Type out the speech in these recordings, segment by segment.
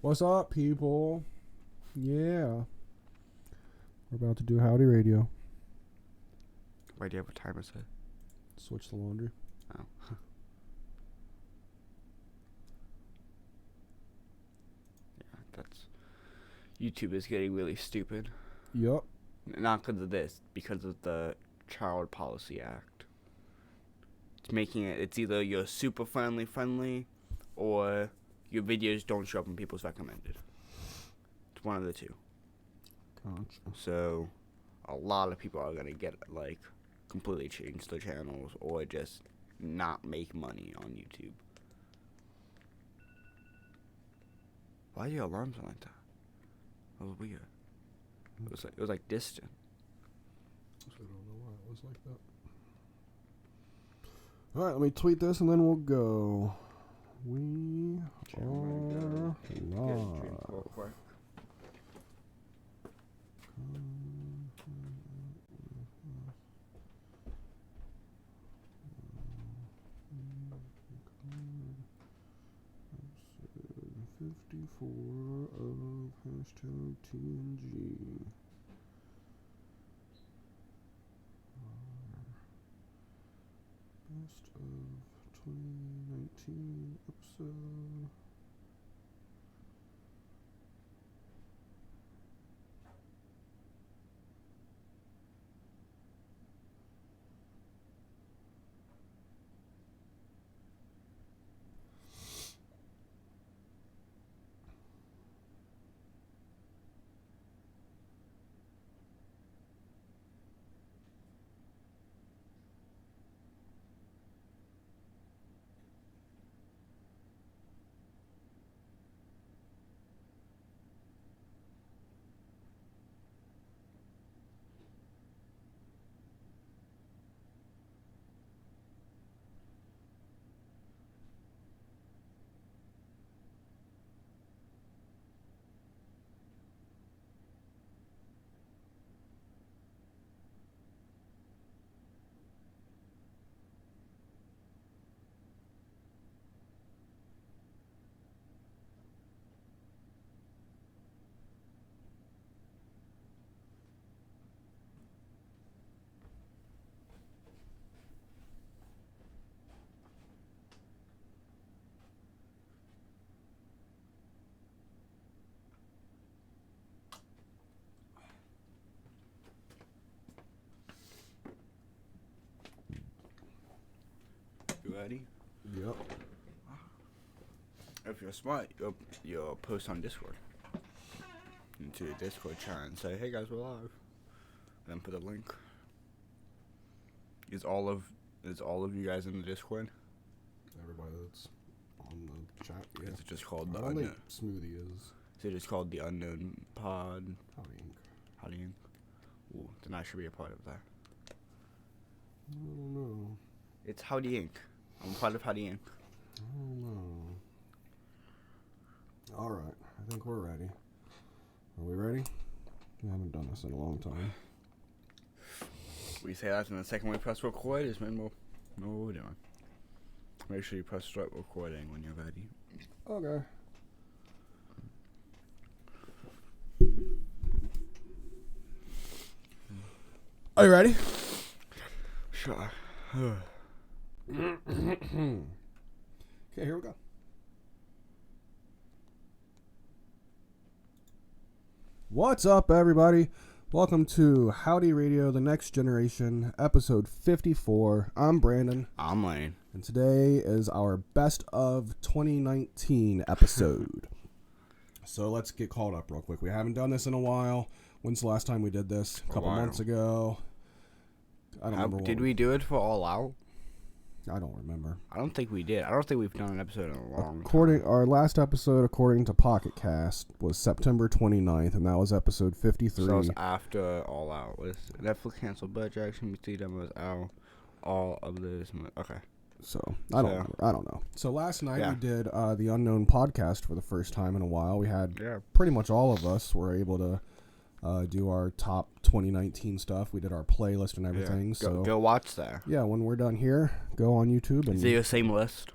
What's up, people? Yeah. We're about to do Howdy Radio. Why do you have a timer set? Switch the laundry. Oh. Yeah, that's... YouTube is getting really stupid. Yup. Not because of this, because of the Child Policy Act. It's making it, it's either you're super friendly, or your videos don't show up in people's recommended. It's one of the two. Gotcha. So, a lot of people are going to get, like, completely change their channels, or just not make money on YouTube. Why are your alarms like that? That was weird. It was like distant. I don't know why it was like that. Alright, let me tweet this and then we'll go. We are live. Episode 54 of hashtag TNG. Best of 2019 episode. You ready? Yep. If you're smart, you'll post on Discord. Into the Discord chat and say, hey guys, we're live. Then put a link. Is all of you guys in the Discord? Everybody that's on the chat, yeah. Is it just called the I don't think unknown? Smoothie is. Is it just called the unknown pod? Howdy Inc. Howdy Inc. Ooh, then I should be a part of that. I don't know. It's Howdy Inc. I'm part of Howdy Inc. I don't know. Alright, I think we're ready. Are we ready? We haven't done this in a long time. We say that, and the second we press record is when we'll know what we're doing. Make sure you press start recording when you're ready. Okay. Are you ready? Sure. Okay, here we go. What's up, everybody? Welcome to Howdy Radio, the Next Generation, episode 54. I'm Brandon. I'm Lane. And today is our best of 2019 episode. So let's get caught up real quick. We haven't done this in a while. When's the last time we did this? A couple months ago. I don't remember. Did we do it for All Out? I don't remember. I don't think we did. I don't think we've done an episode in a long time. Our last episode, according to Pocket Cast, was September 29th, and that was episode 53. So it was after All Out. Was Netflix canceled Bud Jackson, BT demos out, all of this. Okay. So I don't know. So last night we did the Unknown podcast for the first time in a while. We had pretty much all of us were able to do our top 2019 stuff. We did our playlist and everything. Go watch that. Yeah, when we're done here, go on YouTube and is it your same list?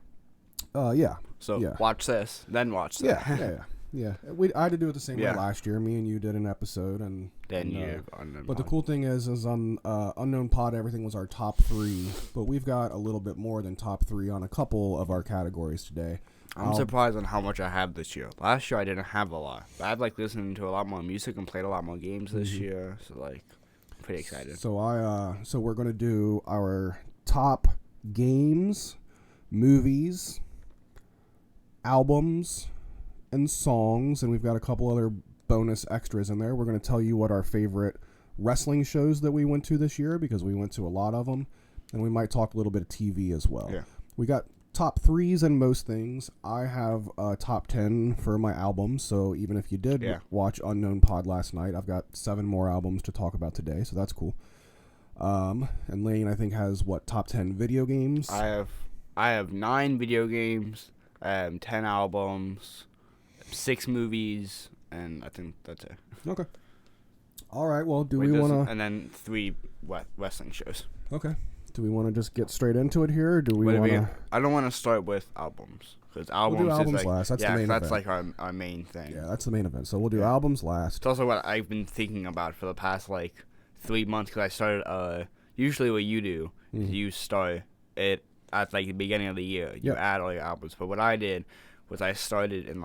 Yeah. So watch this, then watch that. Yeah. Yeah, I had to do it the same way last year. Me and you did an episode, and then But the cool thing is on Unknown Pod, everything was our top 3, but we've got a little bit more than top 3 on a couple of our categories today. I'm surprised on how much I have this year. Last year I didn't have a lot, but I've like listened to a lot more music and played a lot more games this year. So like, I'm pretty excited. So so we're gonna do our top games, movies, albums, and songs, and we've got a couple other bonus extras in there. We're going to tell you what our favorite wrestling shows that we went to this year, because we went to a lot of them, and we might talk a little bit of TV as well. Yeah. We got top 3s in most things. I have a top 10 for my albums, so even if you did watch Unknown Pod last night, I've got 7 more albums to talk about today, so that's cool. And Lane, I think, has top 10 video games? I have 9 video games, 10 albums, 6 movies, and I think that's it. Okay. All right. Well, we want to... And then 3 wrestling shows. Okay. Do we want to just get straight into it here, or do we want to... I don't want to start with albums, because albums, we'll do albums is like... last. That's the main that's event. like our main thing. Yeah, that's the main event. So we'll do albums last. It's also what I've been thinking about for the past, 3 months, because I started... usually what you do is you start it at, the beginning of the year. You add all your albums. But what I did was I started in,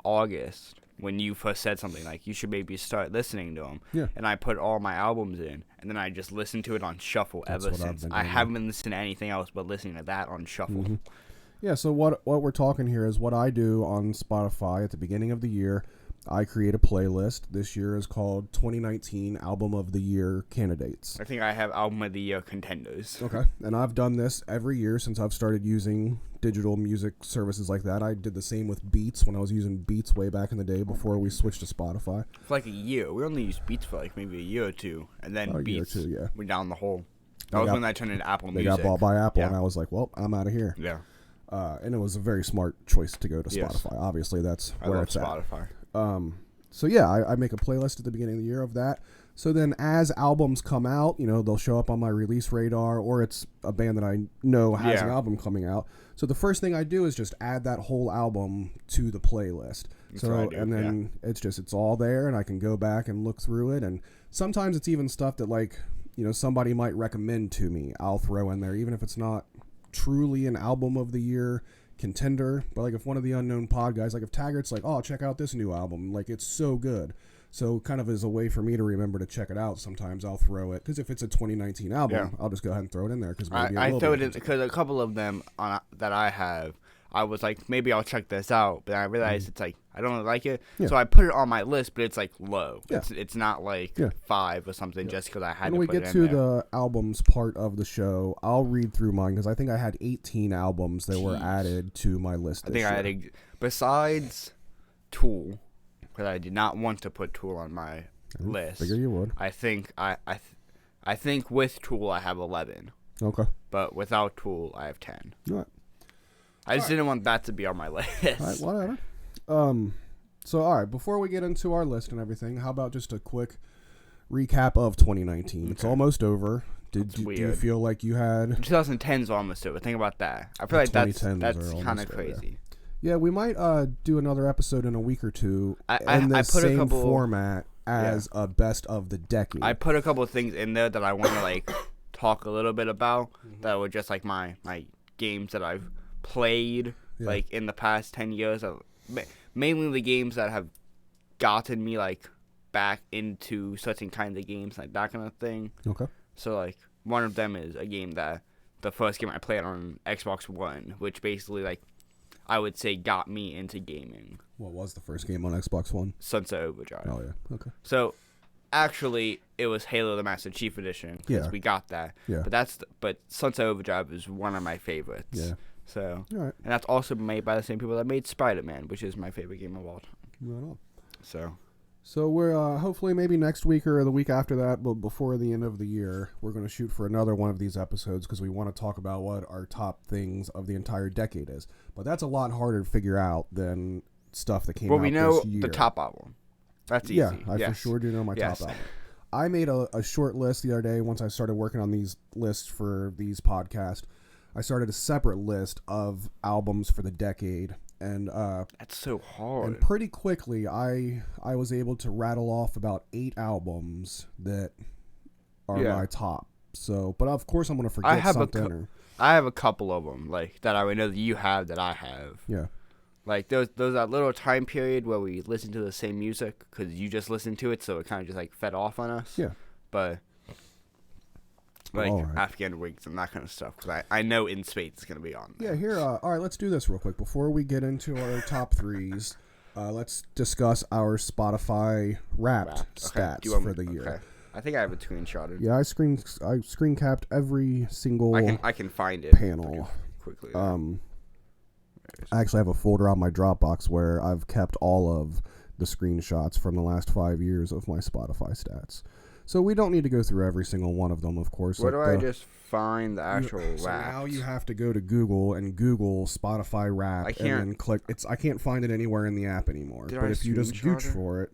August, when you first said something you should maybe start listening to them. Yeah. And I put all my albums in, and then I just listened to it on shuffle ever since. I haven't been listening to anything else but listening to that on shuffle. Mm-hmm. Yeah, so what we're talking here is what I do on Spotify at the beginning of the year. I create a playlist. This year is called 2019 Album of the Year Candidates. I think I have Album of the Year contenders. Okay. And I've done this every year since I've started using digital music services like that. I did the same with Beats when I was using Beats way back in the day before we switched to Spotify. For a year. We only used Beats for maybe a year or two. And then Beats went down the hole. That was when I turned into Apple Music. They got bought by Apple, and I was like, well, I'm out of here. Yeah. And it was a very smart choice to go to Spotify. Obviously, that's where it's Spotify. at. So yeah, I make a playlist at the beginning of the year of that. So then as albums come out, they'll show up on my release radar, or it's a band that I know has an album coming out. So the first thing I do is just add that whole album to the playlist. And then it's all there, and I can go back and look through it. And sometimes it's even stuff that somebody might recommend to me, I'll throw in there, even if it's not truly an album of the year contender. But if one of the Unknown Pod guys, if Taggart's oh, check out this new album, it's so good. So kind of as a way for me to remember to check it out, sometimes I'll throw it, because if it's a 2019 album, I'll just go ahead and throw it in there. Because I throw it in because a couple of them that I have, I was maybe I'll check this out, but I realized it's I don't really like it, so I put it on my list, but it's low. Yeah. It's not 5 or something just because I had to put it in there. When we get to the albums part of the show, I'll read through mine, because I think I had 18 albums that were added to my list this year. I had, besides Tool, because I did not want to put Tool on my list. Figure you would. I think I think with Tool I have 11. Okay. But without Tool I have 10. All right. I just didn't want that to be on my list. All right, whatever. So, all right, before we get into our list and everything, how about just a quick recap of 2019? Okay. It's almost over. Do you feel like you had... 2010's almost over. Think about that. I feel like that's kind of crazy. Yeah, we might do another episode in a week or two in the same format as a best of the decade. I put a couple of things in there that I want to talk a little bit about that were just my games that I've played in the past 10 years. Mainly the games that have gotten me back into certain kinds of games, that kind of thing. Okay. So one of them is a game that the first game I played on Xbox One, which basically I would say got me into gaming. What was the first game on Xbox One? Sunset Overdrive. Oh yeah. Okay. So actually it was Halo the Master Chief Edition, because we got that. Yeah. But Sunset Overdrive is one of my favorites. Yeah. So, and that's also made by the same people that made Spider-Man, which is my favorite game of all time. Right on. So we're hopefully maybe next week or the week after that, but before the end of the year, we're going to shoot for another one of these episodes, because we want to talk about what our top things of the entire decade is. But that's a lot harder to figure out than stuff that came out this year. Well, we know the top album. That's easy. Yeah, I for sure do know my top album. I made a short list the other day once I started working on these lists for these podcasts. I started a separate list of albums for the decade, And That's so hard. and pretty quickly I was able to rattle off about 8 albums that are my top. So, but of course I'm gonna forget something. I have a couple of them like that I know that you have that I have. Yeah. Like those that little time period where we listen to the same music because you just listened to it, so it kind of just like fed off on us. Yeah. But like All right. Afghan Wigs and that kind of stuff because I know In Space is gonna be on there. Yeah. Here. All right. Let's do this real quick before we get into our top threes. Let's discuss our Spotify Wrapped stats for the year. Okay. I think I have a screenshotted. Yeah, I screen capped every single. I can find it panel quickly. I actually have a folder on my Dropbox where I've kept all of the screenshots from the last 5 years of my Spotify stats. So we don't need to go through every single one of them, of course. Where do I just find the actual Wrapped? So now you have to go to Google and Google Spotify Wrapped and then click. I can't find it anywhere in the app anymore. But if you just gooch for it,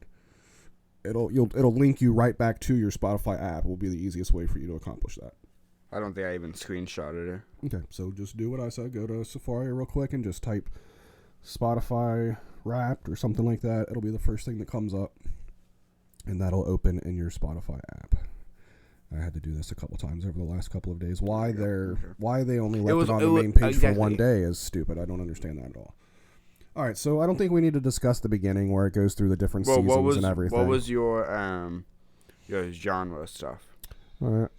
it'll link you right back to your Spotify app. It will be the easiest way for you to accomplish that. I don't think I even screenshotted it. Okay, so just do what I said. Go to Safari real quick and just type Spotify Wrapped or something like that. It'll be the first thing that comes up, and that'll open in your Spotify app. I had to do this a couple times over the last couple of days. Why they only left it on the main page for one day is stupid. I don't understand that at all. All right, so I don't think we need to discuss the beginning where it goes through the different seasons and everything. What was your genre stuff? All right.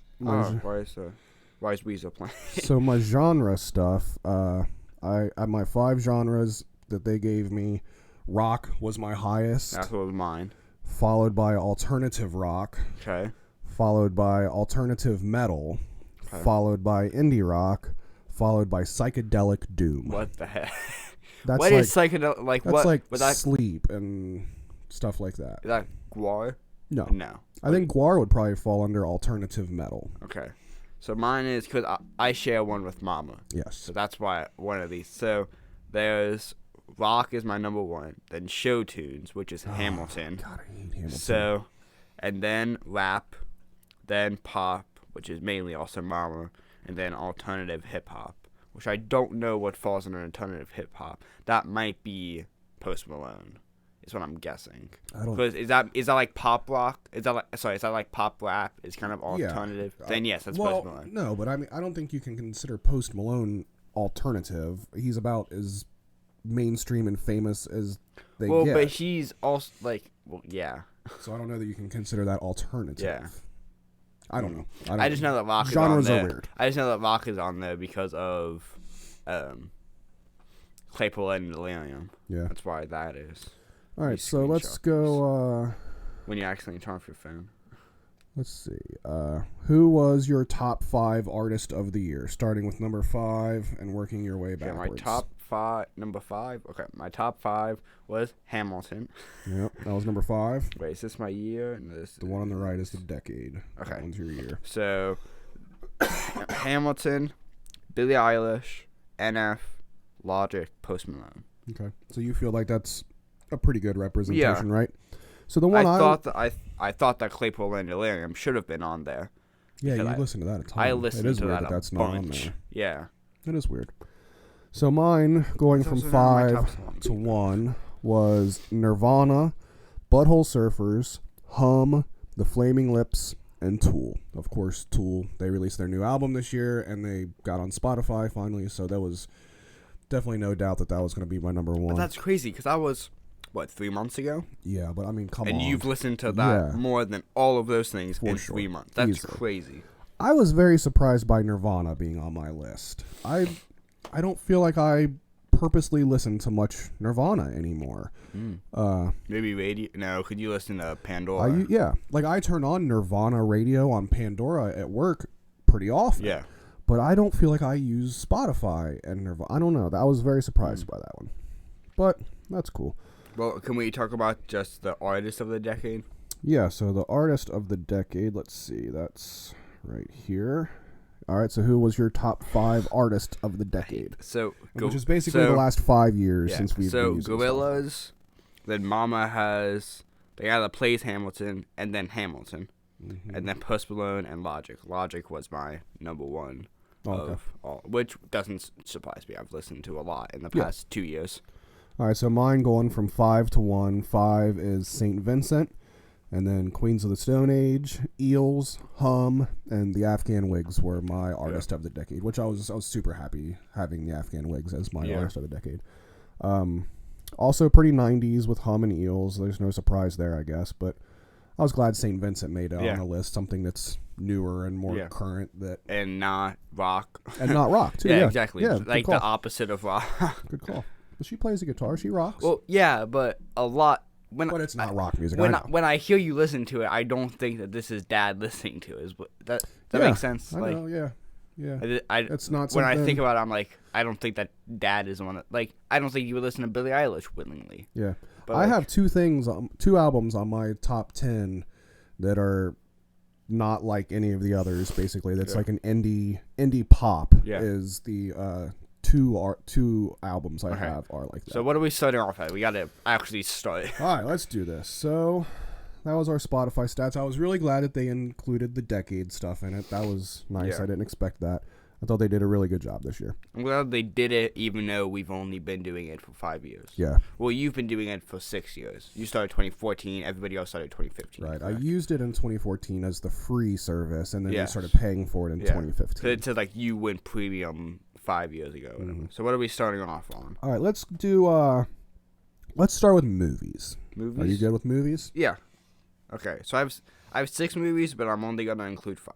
Why is Weezer playing? So my genre stuff, my 5 genres that they gave me, rock was my highest. That's what was mine. Followed by alternative rock. Okay. Followed by alternative metal. Okay. Followed by indie rock. Followed by psychedelic doom. What the heck? What is psychedelic? Like that's what? Like sleep and stuff like that. Is that Gwar? No. No. I think Gwar would probably fall under alternative metal. Okay. So mine is because I share one with Mama. Yes. So that's why one of these. So there's rock is my number 1. Then show tunes, which is Hamilton. God, I hate Hamilton. So, and then rap, then pop, which is mainly also Mama, and then alternative hip hop, which I don't know what falls under alternative hip hop. That might be Post Malone. Is what I'm guessing. Because is that like pop rock? Is that like pop rap? Is kind of alternative? Yeah. Then yes, that's Post Malone. No, but I mean I don't think you can consider Post Malone alternative. He's about as mainstream and famous as they get. Well, but he's also yeah. So I don't know that you can consider that alternative. Yeah. I don't know. I just know that rock is on there. Genres are weird. I just know that rock is on there because of Claypool and Delirium. Yeah. That's why that is. All right, so let's go. When you accidentally turn off your phone. Let's see. Who was your top 5 artist of the year, starting with number 5 and working your way backwards? Number 5. Okay, my top 5 was Hamilton. Yep, that was number 5. Wait, is this my year? And the one on the right is the decade. Okay, that one's your year. So, Hamilton, Billie Eilish, NF, Logic, Post Malone. Okay, so you feel like that's a pretty good representation, right? So the one I thought that Claypool and Delirium should have been on there. Yeah, you listen to that a ton. I listened to that that's a not bunch. On there. Yeah, it is weird. So mine, going from 5 to 1, was Nirvana, Butthole Surfers, Hum, The Flaming Lips, and Tool. Of course, Tool, they released their new album this year, and they got on Spotify finally, so that was definitely no doubt that was going to be my number 1. But that's crazy, because that was, 3 months ago? Yeah, but I mean, come on. And you've listened to that more than all of those things in 3 months. That's easily. Crazy. I was very surprised by Nirvana being on my list. I don't feel like I purposely listen to much Nirvana anymore. Maybe radio? No, could you listen to Pandora? I turn on Nirvana radio on Pandora at work pretty often. Yeah. But I don't feel like I use Spotify and Nirvana. I don't know. I was very surprised by that one. But that's cool. Well, can we talk about just the artist of the decade? Yeah, so the artist of the decade, let's see. That's right here. All right, so who was your top 5 artist of the decade? So, which is basically the last 5 years since we've been using Gorillaz, then Mama has, they either plays Hamilton and then Hamilton, and then Post Malone and Logic. Logic was my number 1 of all, which doesn't surprise me. I've listened to a lot in the past 2 years. All right, so mine going from 5 to 1. 5 is St. Vincent, and then Queens of the Stone Age, Eels, Hum, and the Afghan Wigs were my artist of the decade, which I was super happy having the Afghan Wigs as my artist of the decade. Also pretty 90s with Hum and Eels. There's no surprise there, I guess, but I was glad St. Vincent made it on the list, something that's newer and more current and not rock. And not rock, too. Yeah, exactly. Yeah, like the opposite of rock. Good call. But she plays the guitar. She rocks. Well, yeah, but a lot. But it's not rock music. When I hear you listen to it, I don't think that this is Dad listening to it. That makes sense. I know, yeah. It's not when something... I think about it, I'm like, I don't think that Dad is one. I don't think you would listen to Billie Eilish willingly. Yeah. But I have two albums on my top 10 that are not like any of the others, basically. That's like an indie pop is the... Two albums I have are like that. So what are we starting off at? We got to actually start. All right, let's do this. So that was our Spotify stats. I was really glad that they included the decade stuff in it. That was nice. I didn't expect that. I thought they did a really good job this year. I'm glad they did it, even though we've only been doing it for 5 years. Yeah. Well, you've been doing it for 6 years. You started 2014. Everybody else started 2015. Right. Correct? I used it in 2014 as the free service, and then they started paying for it in 2015. So it's like you went premium 5 years ago. So what are we starting off on? All right, let's start with movies. Movies? Are you good with movies? Yeah. Okay, so I have 6 movies, but I'm only going to include 5.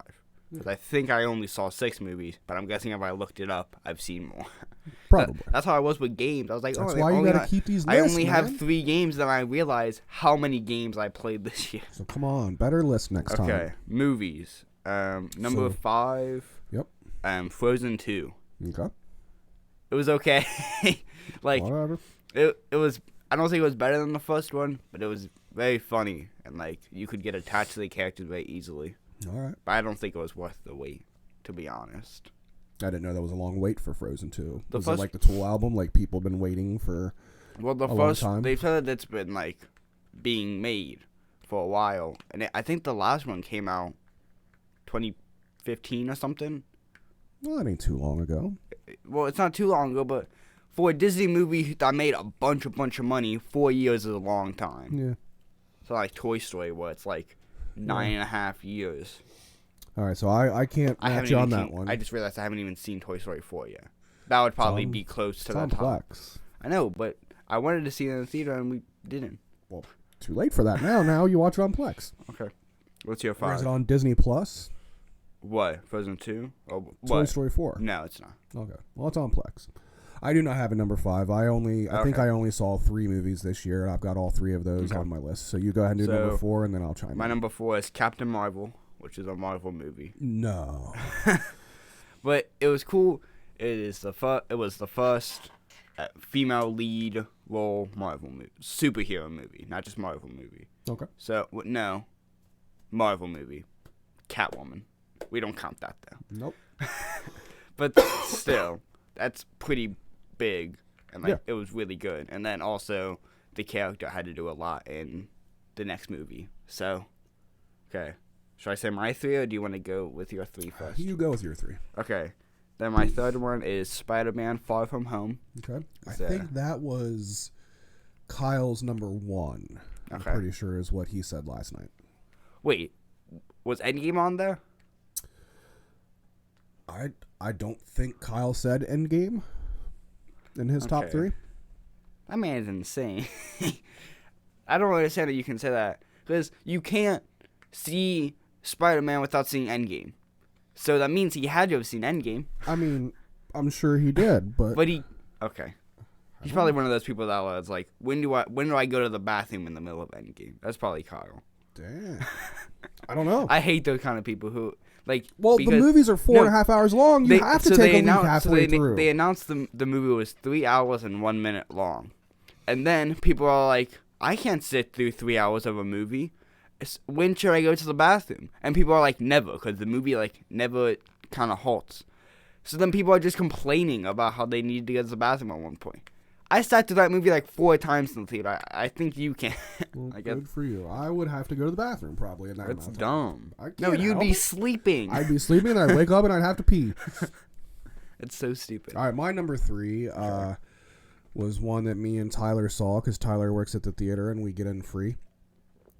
Because I think I only saw 6 movies, but I'm guessing if I looked it up, I've seen more. Probably. That's how I was with games. I was like, that's why you got to keep these lists, I only have 3 games, then I realized how many games I played this year. So come on, better list next time. Okay, movies. Number 5. Yep. Frozen 2. Okay. It was okay. Like, whatever. It was. I don't think it was better than the first one, but it was very funny and like you could get attached to the characters very easily. All right. But I don't think it was worth the wait, to be honest. I didn't know that was a long wait for Frozen 2. Was it first, like the Tool album? Like people have been waiting for long time? They've said that it's been like being made for a while, and I think the last one came out 2015 or something. Well, that ain't too long ago. Well, it's not too long ago, but for a Disney movie that made a bunch of money, 4 years is a long time. Yeah. So like Toy Story, where it's like 9.5 years. All right, so I can't match you on that one. I just realized I haven't even seen Toy Story 4 yet. That would probably be close to that complex. I know, but I wanted to see it in the theater and we didn't. Well, too late for that now. Now you watch it on Plex. Okay. What's your 5? Or is it on Disney Plus? What? Frozen 2? Or Toy Story 4. No, it's not. Okay. Well, it's on Plex. I do not have a number 5. I think I only saw 3 movies this year, and I've got all 3 of those on my list. So you go ahead and do number 4, and then I'll chime in. My number 4 is Captain Marvel, which is a Marvel movie. No. But it was cool. It was the first female lead role Marvel movie, superhero movie, not just Marvel movie. Okay. So no, Marvel movie, Catwoman. We don't count that though. Nope. But still, that's pretty big, and it was really good. And then also, the character had to do a lot in the next movie. So, okay, should I say my 3, or do you want to go with your 3 first? You go with your 3. Okay. Then my third one is Spider-Man: Far From Home. Okay. I think that was Kyle's number 1. I'm pretty sure is what he said last night. Wait, was Endgame on there? I don't think Kyle said Endgame in his top 3. That man's insane. I don't understand that you can say that, because you can't see Spider-Man without seeing Endgame. So that means he had to have seen Endgame. I mean, I'm sure he did, but he's probably one of those people that was like, when do I go to the bathroom in the middle of Endgame? That's probably Kyle. Damn. I don't know. I hate those kind of people who like. Well, the movies are 4.5 hours long. You have to take a leak halfway through. They announced the movie was 3 hours and 1 minute long, and then people are like, I can't sit through 3 hours of a movie. When should I go to the bathroom? And people are like, never, because the movie like never kind of halts. So then people are just complaining about how they need to go to the bathroom at one point. I sat through that movie like 4 times in the theater. I think you can. Well, good for you. I would have to go to the bathroom probably in that amount of time. That's dumb. No, you'd be sleeping. I'd be sleeping, and I'd wake up, and I'd have to pee. It's so stupid. All right, my number 3. was one that me and Tyler saw because Tyler works at the theater and we get in free.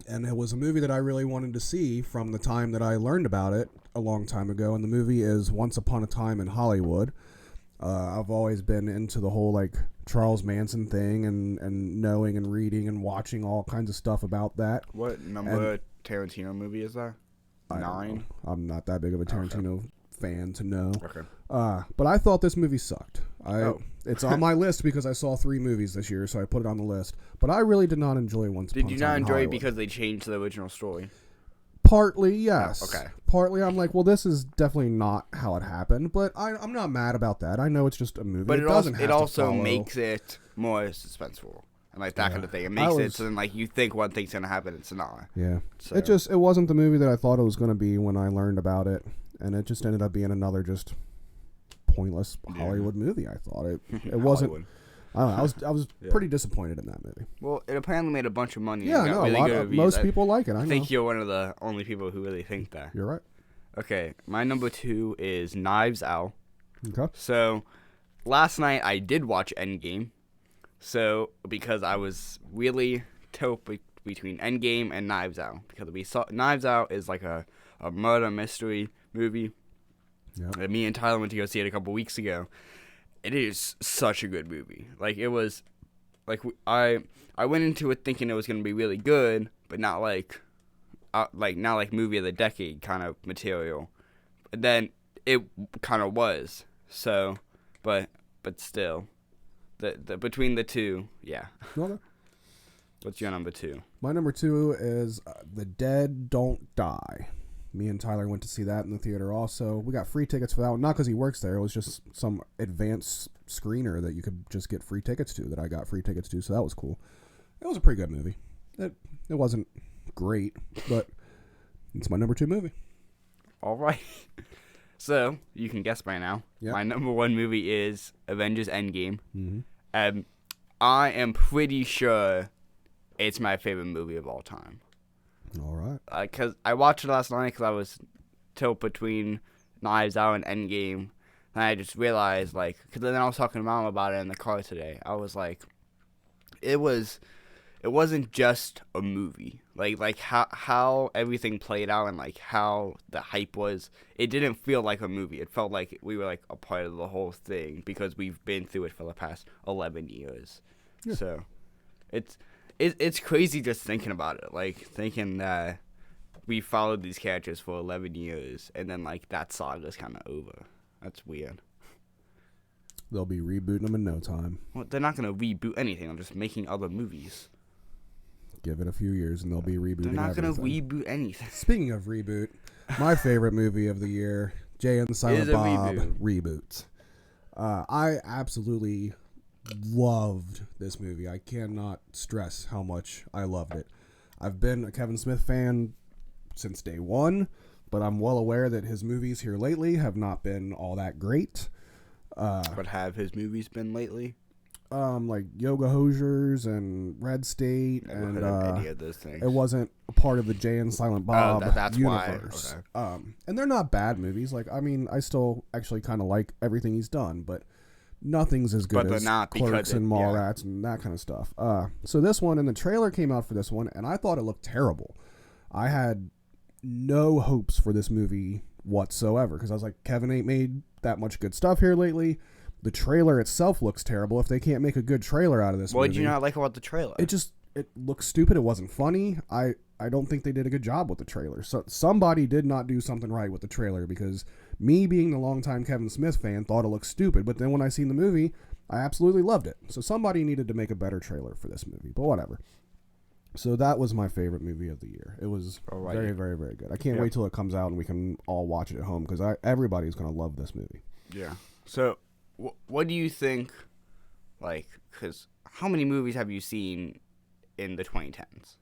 And it was a movie that I really wanted to see from the time that I learned about it a long time ago. And the movie is Once Upon a Time in Hollywood. I've always been into the whole like Charles Manson thing and knowing and reading and watching all kinds of stuff about that. What number Tarantino movie is that? 9? I'm not that big of a Tarantino fan to know. Okay. But I thought this movie sucked. It's on my list because I saw 3 movies this year, so I put it on the list. But I really did not enjoy Once Upon a Time in Hollywood. Did you not enjoy it because they changed the original story? Partly, yes. Oh, okay. Partly, I'm like, well, this is definitely not how it happened, but I'm not mad about that. I know it's just a movie. But it also makes it more suspenseful and like that kind of thing. It makes it so then like you think one thing's gonna happen, it's not. Yeah. So. It wasn't the movie that I thought it was gonna be when I learned about it, and it just ended up being another just pointless Hollywood movie. I thought it wasn't. I don't know. I was pretty disappointed in that movie. Well, it apparently made a bunch of money. Yeah, no, really most people like it. I think you're one of the only people who really think that. You're right. Okay, my number 2 is Knives Out. Okay. So, last night I did watch Endgame. So, because I was really tilt between Endgame and Knives Out. Because we saw Knives Out is like a murder mystery movie. Yeah. Me and Tyler went to go see it a couple weeks ago. It is such a good movie. Like, it was, like, I went into it thinking it was going to be really good, but not like movie of the decade kind of material. But then it kind of was. So, but still, the between the two, yeah. Okay. What's your number 2? My number 2 is The Dead Don't Die. Me and Tyler went to see that in the theater also. We got free tickets for that one. Not because he works there. It was just some advanced screener that you could just get free tickets to that I got free tickets to, so that was cool. It was a pretty good movie. It wasn't great, but it's my number 2 movie. All right. So, you can guess by now. Yep. My number 1 movie is Avengers Endgame. Mm-hmm. I am pretty sure it's my favorite movie of all time. All right. Because I watched it last night because I was tilt between Knives Out and Endgame. And I just realized, like, because then I was talking to Mom about it in the car today. I was like, it wasn't just a movie. Like how everything played out and, like, how the hype was. It didn't feel like a movie. It felt like we were, like, a part of the whole thing because we've been through it for the past 11 years. Yeah. So, It's crazy just thinking about it, like thinking that we followed these characters for 11 years and then like that saga's kind of over. That's weird. They'll be rebooting them in no time. Well, they're not going to reboot anything. They're just making other movies. Give it a few years and they'll be rebooting everything. They're not going to reboot anything. Speaking of reboot, my favorite movie of the year, Jay and the Silent Bob reboots. I absolutely loved this movie. I cannot stress how much I loved it. I've been a Kevin Smith fan since day one, but I'm well aware that his movies here lately have not been all that great. What have his movies been lately? Like Yoga Hosers and Red State, Never and heard of any of those things. It wasn't a part of the Jay and Silent Bob that's universe. Why. Okay. And they're not bad movies. Like, I mean, I still actually kind of like everything he's done, but nothing's as good as Clerks and Mallrats and that kind of stuff. So this one, and the trailer came out for this one, and I thought it looked terrible. I had no hopes for this movie whatsoever because I was like, Kevin ain't made that much good stuff here lately. The trailer itself looks terrible. If they can't make a good trailer out of this movie. What did you not like about the trailer? It looks stupid. It wasn't funny. I don't think they did a good job with the trailer. So somebody did not do something right with the trailer because me being the longtime Kevin Smith fan thought it looked stupid. But then when I seen the movie, I absolutely loved it. So somebody needed to make a better trailer for this movie. But whatever. So that was my favorite movie of the year. It was very, very, very good. I can't wait till it comes out and we can all watch it at home because everybody's going to love this movie. Yeah. So what do you think, like, because how many movies have you seen in the 2010s?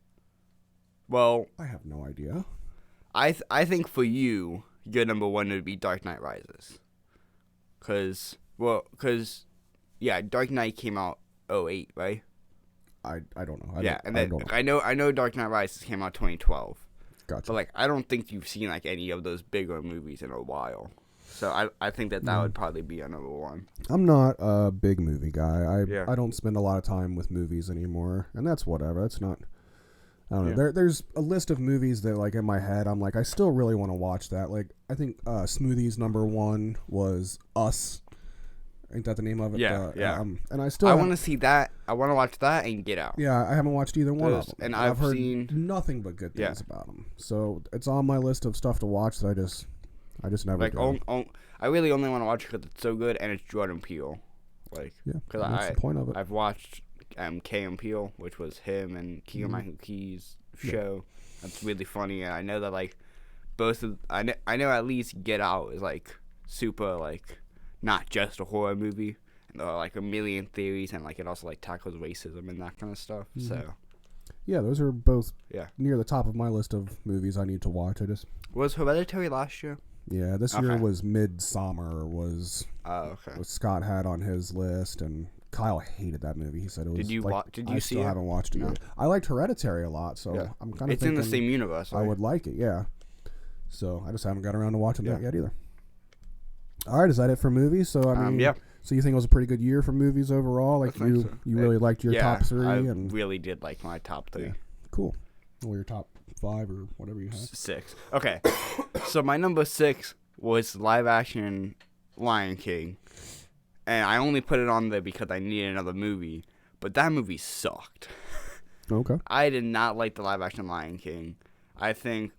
Well, I have no idea. I think for you, your number 1 would be Dark Knight Rises. Because Dark Knight came out 2008, right? I don't know. I know Dark Knight Rises came out 2012. Gotcha. But, like, I don't think you've seen, like, any of those bigger movies in a while. So I think that would probably be a number one. I'm not a big movie guy. Yeah. I don't spend a lot of time with movies anymore, and that's whatever. It's not. I don't know. Yeah. There's a list of movies that, like, in my head, I'm like, I still really want to watch that. Like, I think Smoothie's number one was Us. Ain't that the name of it? Yeah. And I still. I want to see that. I want to watch that and Get Out. Yeah, I haven't watched either one of them, and I've heard seen nothing but good things about them. So it's on my list of stuff to watch that I just never like. do. I really only want to watch it because it's so good and it's Jordan Peele. Like, Yeah, because that's the point of it. I've watched Key and Peele, which was him and Keegan-Michael Key's show. That's really funny, and I know that like both of I know at least Get Out is like super like not just a horror movie, and there are like a million theories, and like it also like tackles racism and that kind of stuff. So yeah, those are both yeah near the top of my list of movies I need to watch. Was Hereditary last year? Yeah, this year was Midsummer was okay. what Scott had on his list, and Kyle hated that movie. He said it was. Did you I see still it? haven't watched it yet. I liked Hereditary a lot, so I'm kind of. It's in the same universe. Right? I would like it, yeah. So I just haven't got around to watching that yet either. All right, is that it for movies? So I mean, So you think it was a pretty good year for movies overall? Like you really liked your top three, and really did like my top three. Yeah. Cool. Well, your top 5 or whatever you have. 6. Okay. So my number 6 was live action Lion King. And I only put it on there because I needed another movie. But that movie sucked. Okay. I did not like the live action Lion King. I think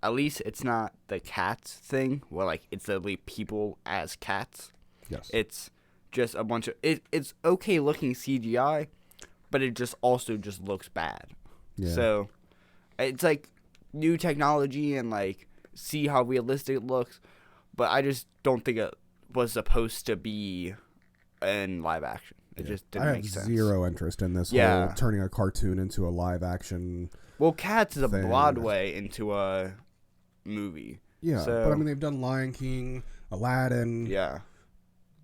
at least it's not the cats thing where like it's literally people as cats. Yes. It's just a bunch of it's okay looking CGI, but it just also just looks bad. Yeah. So it's like new technology and like see how realistic it looks, but I just don't think it was supposed to be in live action. It just didn't make sense. I have zero interest in this whole turning a cartoon into a live action. Well, Cats is a Broadway into a movie. Yeah, so, but I mean they've done Lion King, Aladdin. Yeah,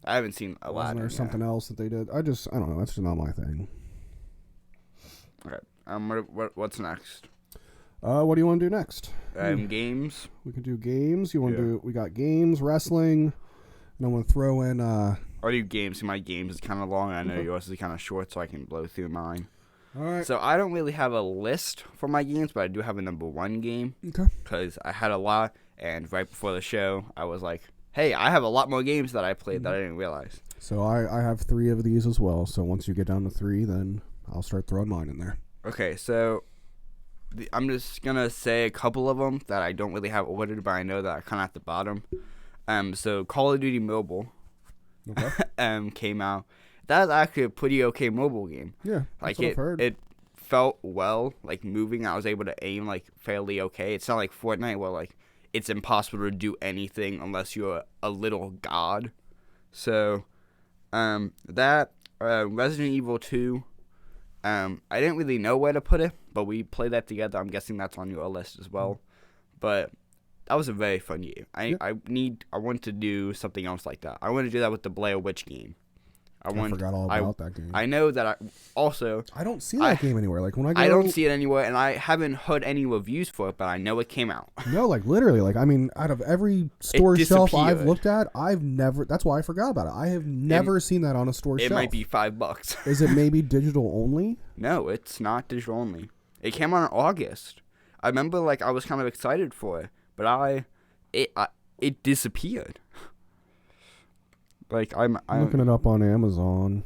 I haven't seen Aladdin. Wasn't there something else that they did? I don't know. That's just not my thing. Okay. What's next? What do you want to do next? Games. We can do games. You want to do? We got games, wrestling, and I want to throw in. I'll do games. My games is kind of long. I know yours is kind of short, so I can blow through mine. All right. So I don't really have a list for my games, but I do have a number 1 game. Okay. Because I had a lot, and right before the show, I was like, hey, I have a lot more games that I played that I didn't realize. So I have 3 of these as well. So once you get down to 3, then I'll start throwing mine in there. Okay, so I'm just going to say a couple of them that I don't really have ordered, but I know that are kind of at the bottom. So Call of Duty Mobile came out. That's actually a pretty okay mobile game. Yeah, like that's what I've heard. It felt well, like moving. I was able to aim like fairly okay. It's not like Fortnite where like it's impossible to do anything unless you're a little god. So that Resident Evil 2. I didn't really know where to put it, but we played that together. I'm guessing that's on your list as well. But that was a very fun game. I want to do something else like that. I want to do that with the Blair Witch game. I forgot all about that game. I know that I don't see that game anywhere. Like when I don't see it anywhere, and I haven't heard any reviews for it, but I know it came out. No, like literally, like I mean, out of every store shelf I've looked at, I've never. That's why I forgot about it. I have never seen that on a store shelf. It might be $5. Is it maybe digital only? No, it's not digital only. It came out in August. I remember, like I was kind of excited for it, but it disappeared. Like I'm looking it up on Amazon.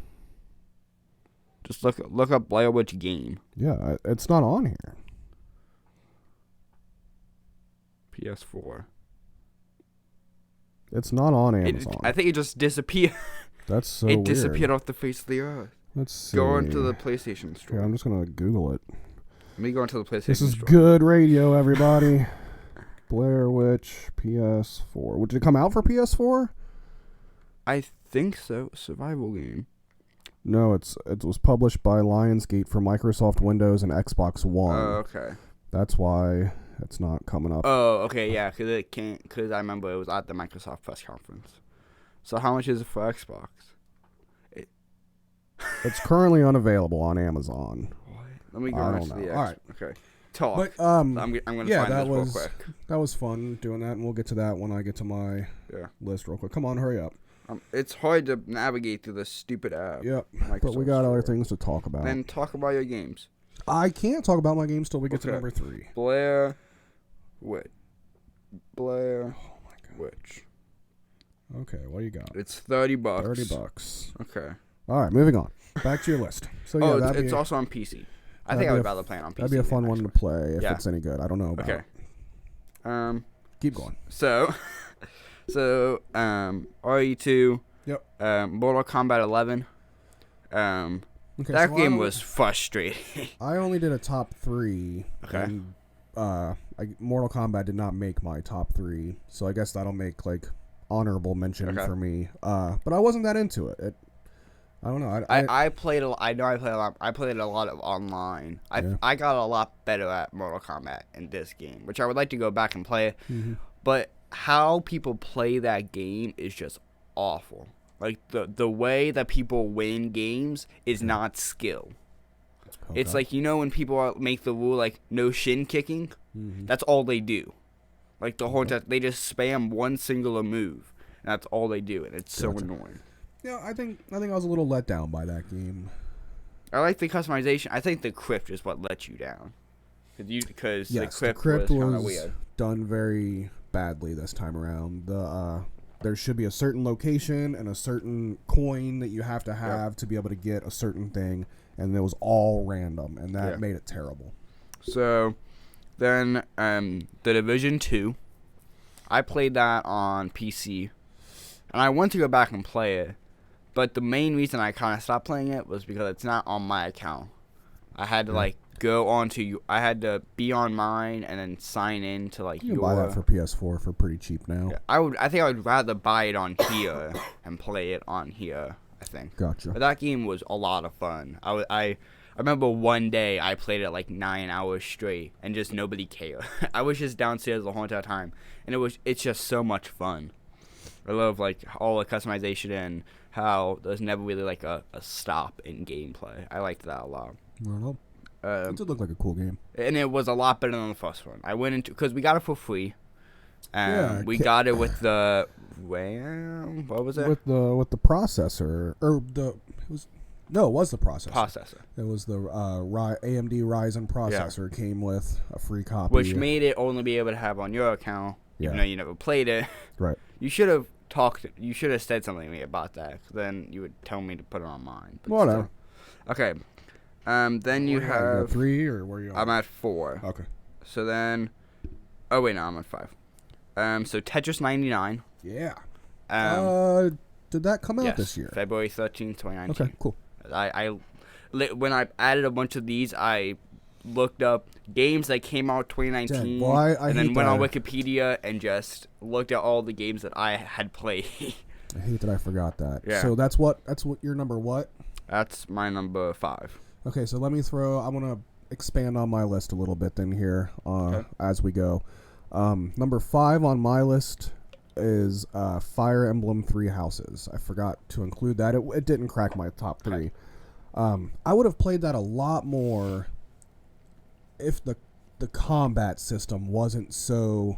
Just look up Blair Witch game. Yeah, it's not on here. PS4. It's not on Amazon. I think it just disappeared. That's so weird. It disappeared off the face of the earth. Let's see. Go into the PlayStation store. Yeah, I'm just gonna Google it. Let me go into the PlayStation store. This is good radio, everybody. Blair Witch PS4. Did it come out for PS4? I think so. Survival game. No, it was published by Lionsgate for Microsoft Windows and Xbox One. Oh, okay. That's why it's not coming up. Oh, okay, yeah, because I remember it was at the Microsoft press conference. So how much is it for Xbox? It's currently unavailable on Amazon. What? Let me go into the Xbox. All right. Okay. talk. But I'm gonna find this real quick. That was fun doing that, and we'll get to that when I get to my list real quick. Come on, hurry up. It's hard to navigate through this stupid app. Yep, but we got other things to talk about. Then talk about your games. I can't talk about my games till we get to number 3. Blair Witch. Okay, what do you got? It's $30. $30. Okay. All right, moving on. Back to your list. So yeah, it's also on PC. I think I would rather play it on PC. That'd be a fun one to play if it's any good. I don't know about it. Okay. Keep going. So RE2. Yep. Mortal Kombat 11. Okay, that game was frustrating. I only did a top 3. Okay. And, Mortal Kombat did not make my top 3, so I guess that'll make honorable mention for me. But I wasn't that into it. I don't know. I played a lot. I know I played a lot. I played a lot of online. I got a lot better at Mortal Kombat in this game, which I would like to go back and play. Mm-hmm. But how people play that game is just awful. Like the way that people win games is not skill. Okay. It's like, when people make the rule no shin kicking, that's all they do. Like the whole time they just spam one singular move, and that's all they do, and it's so annoying. Yeah, I think I was a little let down by that game. I like the customization. I think the crypt is what let you down, because the crypt was kind of weird. Done very badly this time around. There should be a certain location and a certain coin that you have to be able to get a certain thing, and it was all random, and that made it terrible. So, then The Division 2, I played that on PC, and I went to go back and play it, but the main reason I kind of stopped playing it was because it's not on my account. I had to I had to be on mine and then sign in to you can buy that for PS4 for pretty cheap now. Yeah, I think I would rather buy it on here and play it on here, I think. Gotcha. But that game was a lot of fun. I remember one day I played it 9 hours straight and just nobody cared. I was just downstairs the whole entire time, and it's just so much fun. I love all the customization and how there's never really a stop in gameplay. I liked that a lot. Well, it did look like a cool game, and it was a lot better than the first one. I went into because we got it for free. We got it with the what was it? With the processor it was the processor. It was the AMD Ryzen processor came with a free copy, which made it only be able to have on your account, even though you never played it. Right. You should have You should have said something to me about that. Then you would tell me to put it on mine. Whatever. Okay. Then you have 3 or where are you? I'm at 4. Okay. So then, oh wait, no, I'm at 5. So Tetris 99. Yeah. Did that come out this year? February 13th, 2019. Okay, cool. When I added a bunch of these, I looked up games that came out 2019, and then went on Wikipedia and just looked at all the games that I had played. I hate that I forgot that. Yeah. So that's what your number what? That's my number 5. Okay, so I want to expand on my list a little bit then here as we go. Number 5 on my list is Fire Emblem 3 Houses. I forgot to include that. It didn't crack my top 3. I would have played that a lot more if the combat system wasn't so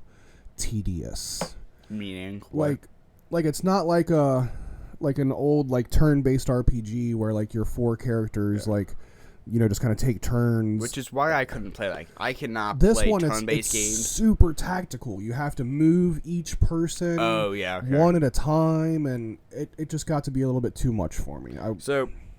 tedious. Meaning? Like it's not like an old turn-based RPG where your 4 characters just kind of take turns. Which is why I couldn't play I cannot this play one, turn-based it's games. Super tactical. You have to move each person one at a time, and it just got to be a little bit too much for me.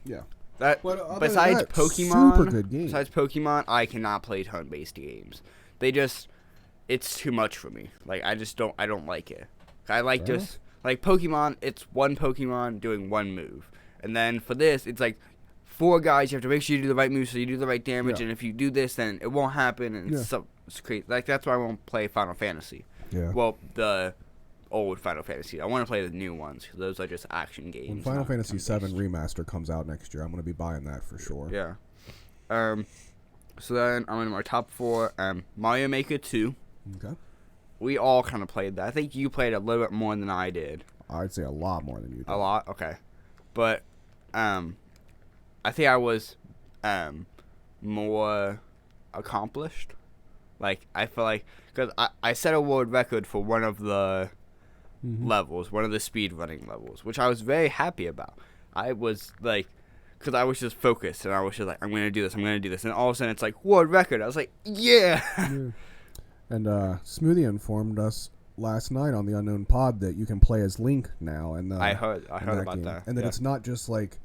Yeah. Besides Pokemon, super good game. Besides Pokemon, I cannot play turn-based games. It's too much for me. I don't like it. I like Pokemon, it's one Pokemon doing one move. And then for this, it's 4 guys, you have to make sure you do the right move so you do the right damage, and if you do this, then it won't happen, and it's crazy. That's why I won't play Final Fantasy. Yeah. Well, the old Final Fantasy. I want to play the new ones, because those are just action games. When Final Fantasy VII Remaster comes out next year, I'm going to be buying that for sure. Yeah. So then, I'm in my top 4, Mario Maker 2. Okay. We all kind of played that. I think you played a little bit more than I did. I'd say a lot more than you did. A lot? Okay. But, I think I was more accomplished Like, I feel like, because I set a world record for one of the levels, one of the speedrunning levels, which I was very happy about. I was like, because I was just focused, and I was just like, I'm going to do this, and all of a sudden it's like, world record. I was like, yeah. And Smoothie informed us last night on the Unknown Pod that you can play as Link now. And I heard about game. that. And that it's not just like,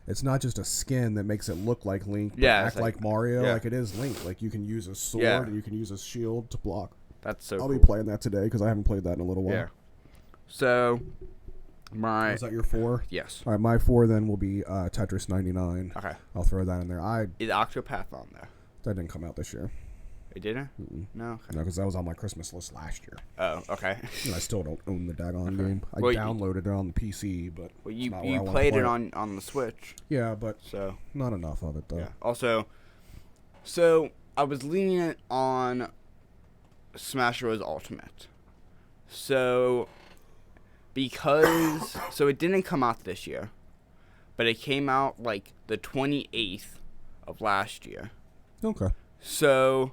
it's not just a skin that makes it look like Link, but Yeah, act like Mario. yeah. Like it is Link. Like you can use a sword and you can use a shield to block. That's so I'll cool. be playing that today because I haven't played that in a little while. Yeah. So, Is that your 4? Yes. All right, my 4 then will be Tetris 99. Okay. I'll throw that in there. Is Octopath on there? That didn't come out this year. It didn't? Mm-mm. No? Okay. No, because that was on my Christmas list last year. Oh, okay. And I still don't own the daggone game. I Well, downloaded it on the PC, but Well, it's you not where I wanna played play it on the Switch, Yeah, but so not enough of it though. yeah. Also, so I was lenient on Smash Bros. Ultimate. So so it didn't come out this year, but it came out like the 28th of last year. Okay. So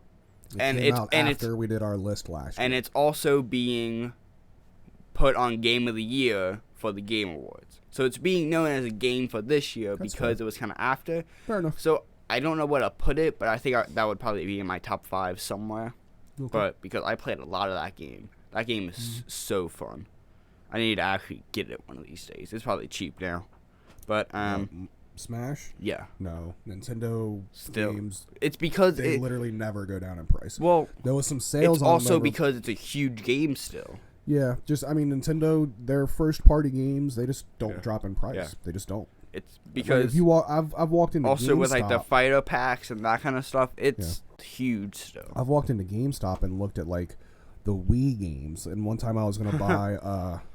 Came out after we did our list last year. and it's also being put on Game of the Year for the Game Awards. So it's being known as a game for this year because fair. it was kind of after. Fair enough. So I don't know where to put it, but I think that would probably be in my top 5 somewhere. Okay. But because I played a lot of that game is so fun. I need to actually get it one of these days. It's probably cheap now, but Smash? yeah. No, Nintendo Still. games. It's because They literally never go down in price. well, There was some sales. it's on also them because it's a huge game still. Yeah, just I mean Nintendo. Their first party games, they just don't Yeah. drop in price. Yeah. They just don't. It's Like, because if you walk, I've walked into also GameStop, with like the fighter packs and that kind of stuff, it's huge still. I've walked into GameStop and looked at like the Wii games, and one time I was gonna buy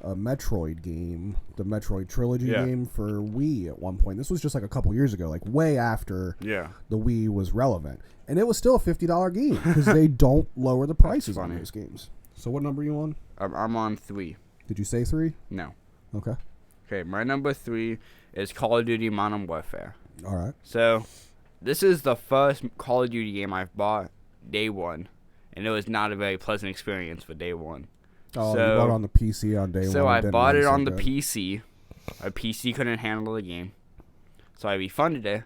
a Metroid game, the Metroid trilogy game for Wii at one point. This was just like a couple years ago, like way after Yeah. the Wii was relevant, and it was still a $50 game because they don't lower the prices on funny. those games. So what number are you on? I'm on 3. Did you say 3? No. Okay. Okay, my number 3 is Call of Duty Modern Warfare. All right. So, this is the first Call of Duty game I've bought day one, and it was not a very pleasant experience for day one. Oh, So- you bought it on the PC on day one. So I didn't bought really it sound on the good. PC. My PC couldn't handle the game, so I refunded it.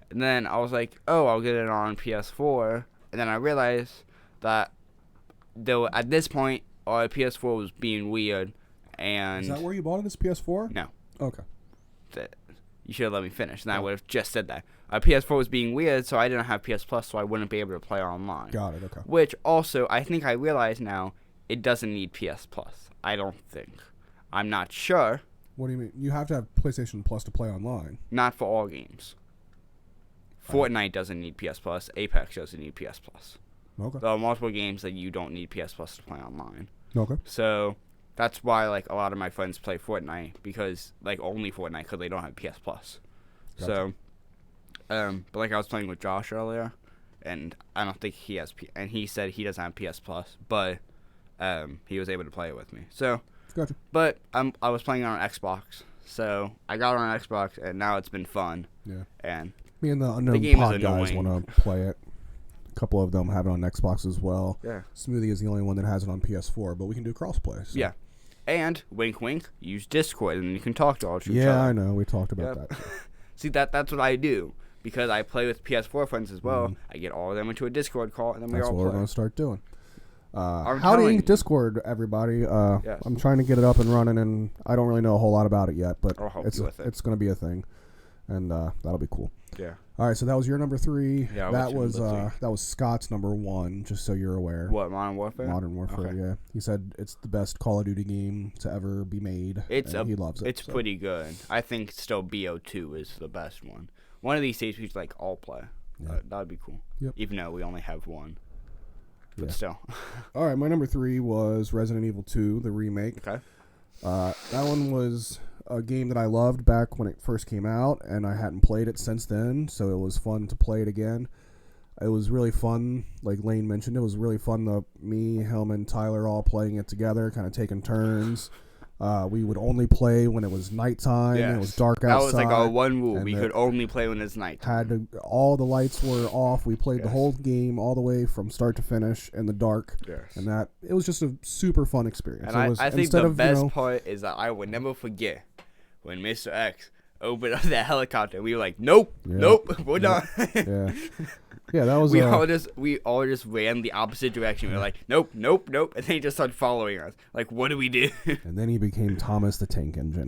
And then I was like, "Oh, I'll get it on PS4." And then I realized that at this point, our PS4 was being weird, and Is that where you bought it? This PS4? no, Okay. you should have let me finish, and I would have just said that. Our PS4 was being weird, so I didn't have PS Plus, so I wouldn't be able to play online. Got it. Okay. Which also, I think I realize now, it doesn't need PS Plus. I don't think. I'm not sure. What do you mean? You have to have PlayStation Plus to play online. Not for all games. Fortnite doesn't need PS Plus. Apex doesn't need PS Plus. Okay. There are multiple games that you don't need PS Plus to play online. Okay. So that's why like a lot of my friends play Fortnite because like only Fortnite because they don't have PS Plus. Gotcha. So, but like I was playing with Josh earlier, and I don't think he has and he said he doesn't have PS Plus, but he was able to play it with me. So, Gotcha. but I was playing it on Xbox, so I got it on Xbox, and now it's been fun. Yeah. And Me and the Unknown game is Pod guys annoying. want to play it. A couple of them have it on Xbox as well. yeah. Smoothie is the only one that has it on PS4, but we can do crossplay. So. Yeah. And wink, wink. Use Discord, and you can talk to all each other. Yeah, I know. We talked about Yep. that. Too. See, that's what I do because I play with PS4 friends as well. Mhm. I get all of them into a Discord call, and then we That's all what we're play. going to start doing. I'm Howdy telling Inc. you. Discord, everybody. Yes. I'm trying to get it up and running, and I don't really know a whole lot about it yet, but I'll help it's you with it. it's going to be a thing, and that'll be cool. Yeah. All right, so that was your number 3. Yeah, that what's your was number 3? that was Scott's number 1. Just so you're aware. What, Modern Warfare? Modern Warfare. Okay. Yeah, he said it's the best Call of Duty game to ever be made. And he loves it. It's so. pretty good. I think still BO2 is the best one. One of these days we should like all play. Yeah. That'd be cool. Yep. Even though we only have one. But Yeah. still. All right, my number 3 was Resident Evil 2, the remake. Okay. That one was a game that I loved back when it first came out, and I hadn't played it since then, so it was fun to play it again. It was really fun, like Lane mentioned. It was really fun, me, him, and Tyler all playing it together, kind of taking turns. We would only play when it was nighttime. Yes. And it was dark That outside. was like our one rule. and We it could only play when it's night. all the lights were off. We played the Yes. whole game all the way from start to finish in the dark. Yes. And it was just a super fun experience. And It was, I think instead the of, best part is that I would never forget when Mr. X opened up that helicopter. And we were like, nope, we're not. Yeah. Yeah, that was. we all just ran the opposite direction. We were like, nope, and then he just started following us. Like, what do we do? And then he became Thomas the Tank Engine.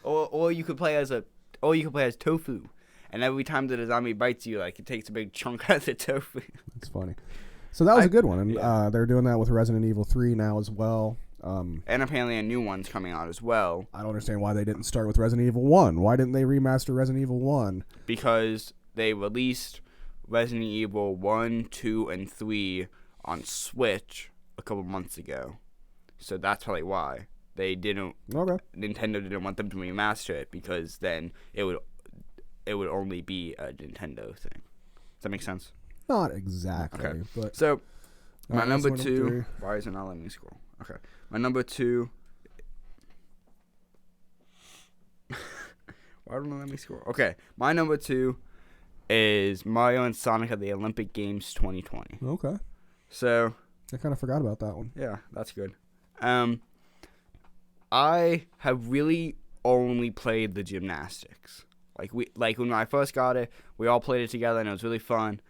or you could play as Tofu, and every time that a zombie bites you, like it takes a big chunk out of the tofu. That's funny. So that was a good one, and they're doing that with Resident Evil 3 now as well. And apparently a new one's coming out as well. I don't understand why they didn't start with Resident Evil 1. Why didn't they remaster Resident Evil 1? Because they released Resident Evil 1, 2, and 3 on Switch a couple months ago. So that's probably why. They didn't. Okay. Nintendo didn't want them to remaster it because then it would only be a Nintendo thing. Does that make sense? Not exactly. Okay. But So my number that's two. three. Why is it not letting me scroll? Okay. My number two. Why don't it let me scroll? Okay. My number two is Mario and Sonic at the Olympic Games 2020. Okay. So I kind of forgot about that one. yeah, that's good. I have really only played the gymnastics. Like when I first got it, we all played it together and it was really fun.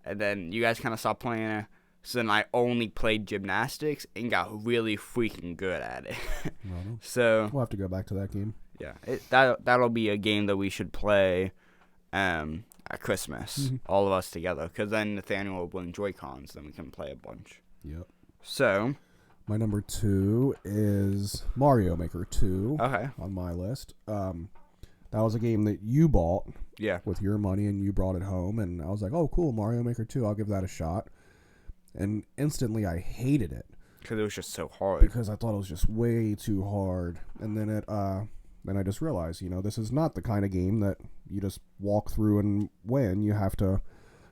And then you guys kind of stopped playing it. So then I only played gymnastics and got really freaking good at it. No. So We'll have to go back to that game. yeah, that'll be a game that we should play at Christmas, all of us together. Because then Nathaniel will bring Joy-Cons, then we can play a bunch. Yep. So My number 2 is Mario Maker 2 okay, on my list. That was a game that you bought yeah, with your money and you brought it home. And I was like, oh, cool, Mario Maker 2. I'll give that a shot. And instantly I hated it. because it was just so hard. Because I thought it was just way too hard. And then then I just realized, this is not the kind of game that you just walk through and win. You have to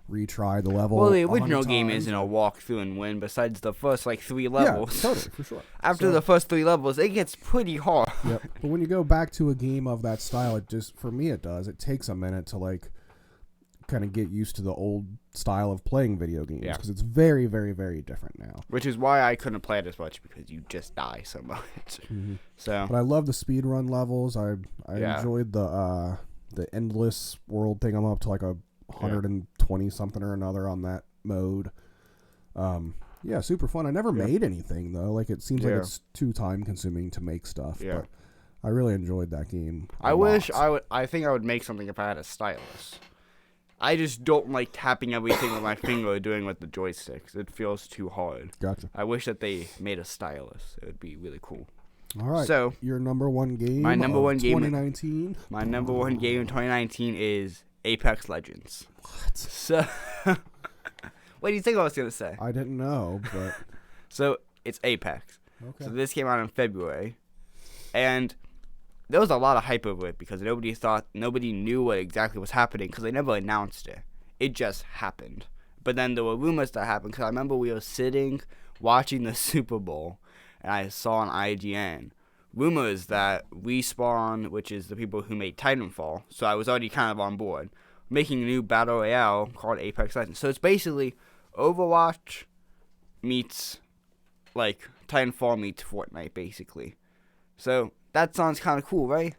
retry the level. Well, the original 100 game times. isn't a walkthrough and win. Besides the first 3 levels. Yeah, totally, for sure. After the first 3 levels, it gets pretty hard. Yep. But when you go back to a game of that style, for me it does. It takes a minute to kind of get used to the old style of playing video games because it's very, very, very different now. Which is why I couldn't play it as much because you just die so much. Mm-hmm. So. But I love the speedrun levels. I enjoyed the endless world thing. I'm up to 120 something or another on that mode. Yeah, super fun. I never made anything though. It seems like it's too time consuming to make stuff. Yeah. But I really enjoyed that game. I think I would make something if I had a stylus. I just don't like tapping everything with my finger or doing with the joysticks. It feels too hard. Gotcha. I wish that they made a stylus. It would be really cool. All right. So your number one game. My number one game. 2019. My number one game in 2019 is Apex Legends. What? So, what do you think I was gonna say? I didn't know, but So it's Apex. okay. So this came out in February, and there was a lot of hype over it because nobody knew what exactly was happening because they never announced it. It just happened. But then there were rumors that happened because I remember we were sitting watching the Super Bowl, and I saw on IGN rumors that Respawn, which is the people who made Titanfall, so I was already kind of on board, making a new battle royale called Apex Legends. So it's basically Overwatch meets Titanfall meets Fortnite, basically. So that sounds kind of cool, right?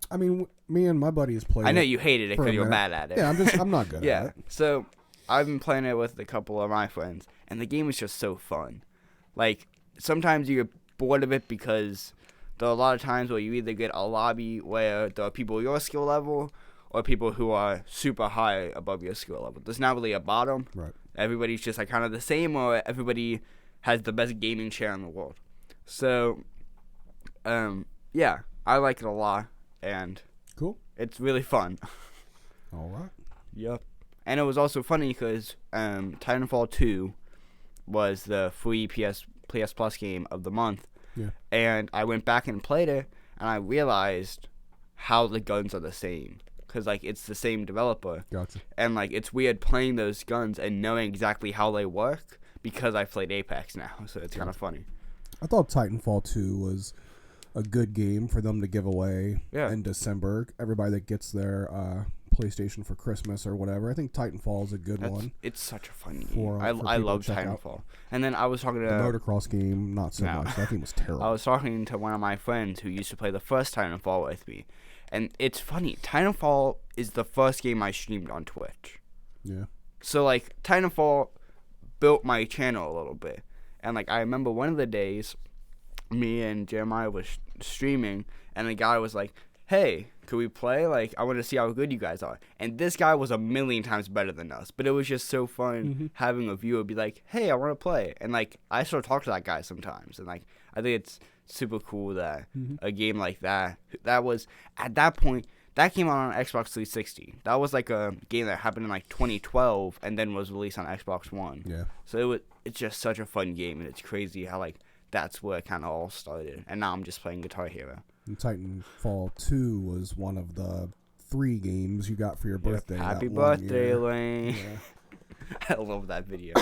I mean, me and my buddies played. I know you hated it for a because you're minute. bad at it. Yeah, I'm not good yeah. at it. So I've been playing it with a couple of my friends, and the game is just so fun. Sometimes you get bored of it because there are a lot of times where you either get a lobby where there are people your skill level or people who are super high above your skill level. There's not really a bottom. Right. Everybody's just kind of the same, or everybody has the best gaming chair in the world. So, yeah, I like it a lot, and Cool. it's really fun. All right. Yep. And it was also funny because Titanfall 2 was the free PS Plus game of the month. Yeah. And I went back and played it, and I realized how the guns are the same. Because, it's the same developer. Gotcha. And, it's weird playing those guns and knowing exactly how they work because I played Apex now. So it's kind of funny. I thought Titanfall 2 was a good game for them to give away in December. Everybody that gets their PlayStation for Christmas or whatever. I think Titanfall is a good one. It's such a fun game. For I love Titanfall. And then I was talking to... The motocross game, not so much. That game was terrible. I was talking to one of my friends who used to play the first Titanfall with me. And it's funny. Titanfall is the first game I streamed on Twitch. Yeah. So, like, Titanfall built my channel a little bit. And, like, I remember one of the days, me and Jeremiah was streaming, and the guy was like, hey, could we play? Like, I want to see how good you guys are. And this guy was a million times better than us. But it was just so fun having a viewer be like, hey, I want to play. And, like, I still talk to that guy sometimes. And, like, I think it's super cool that a game like that was, at that point, that came out on Xbox 360. That was, like, a game that happened in, like, 2012 and then was released on Xbox One. Yeah. So it's just such a fun game. And it's crazy how, like, that's where it kind of all started. And now I'm just playing Guitar Hero. And Titanfall 2 was one of the 3 games you got for your birthday. Happy birthday, Lane. Yeah. I love that video.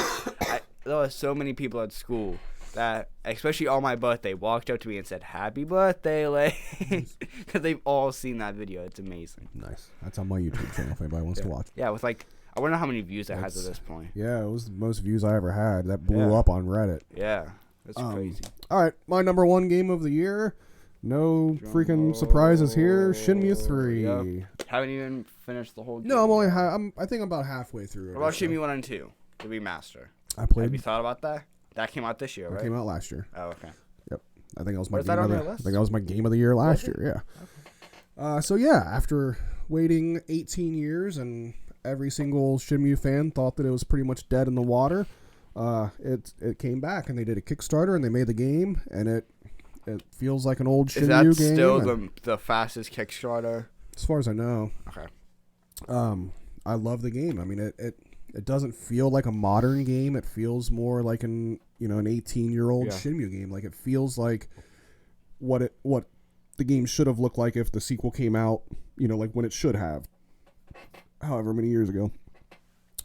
There were so many people at school that, especially on my birthday, walked up to me and said, happy birthday, Lane. Because they've all seen that video. It's amazing. Nice. That's on my YouTube channel if anybody wants to watch. Yeah, with like, I wonder how many views it has at this point. Yeah, it was the most views I ever had. That blew up on Reddit. Yeah, that's crazy. All right, my number 1 game of the year. No freaking surprises here. Shenmue 3. Yep. Haven't even finished the whole game. No, I think I'm about halfway through it. What about Shenmue 1 and 2? The remaster. I played. Have you thought about that? That came out this year, right? It came out last year. Oh, okay. Yep. I think that was my game of the year. I think that was my game of the year last year. Yeah. Okay. So yeah, after waiting 18 years and every single Shenmue fan thought that it was pretty much dead in the water, it came back and they did a Kickstarter and they made the game and it feels like an old Shenmue game. Is that still the fastest Kickstarter? As far as I know. Okay. I love the game. I mean, it doesn't feel like a modern game. It feels more like an 18-year-old Shenmue game. Like it feels like what the game should have looked like if the sequel came out, like when it should have, however many years ago.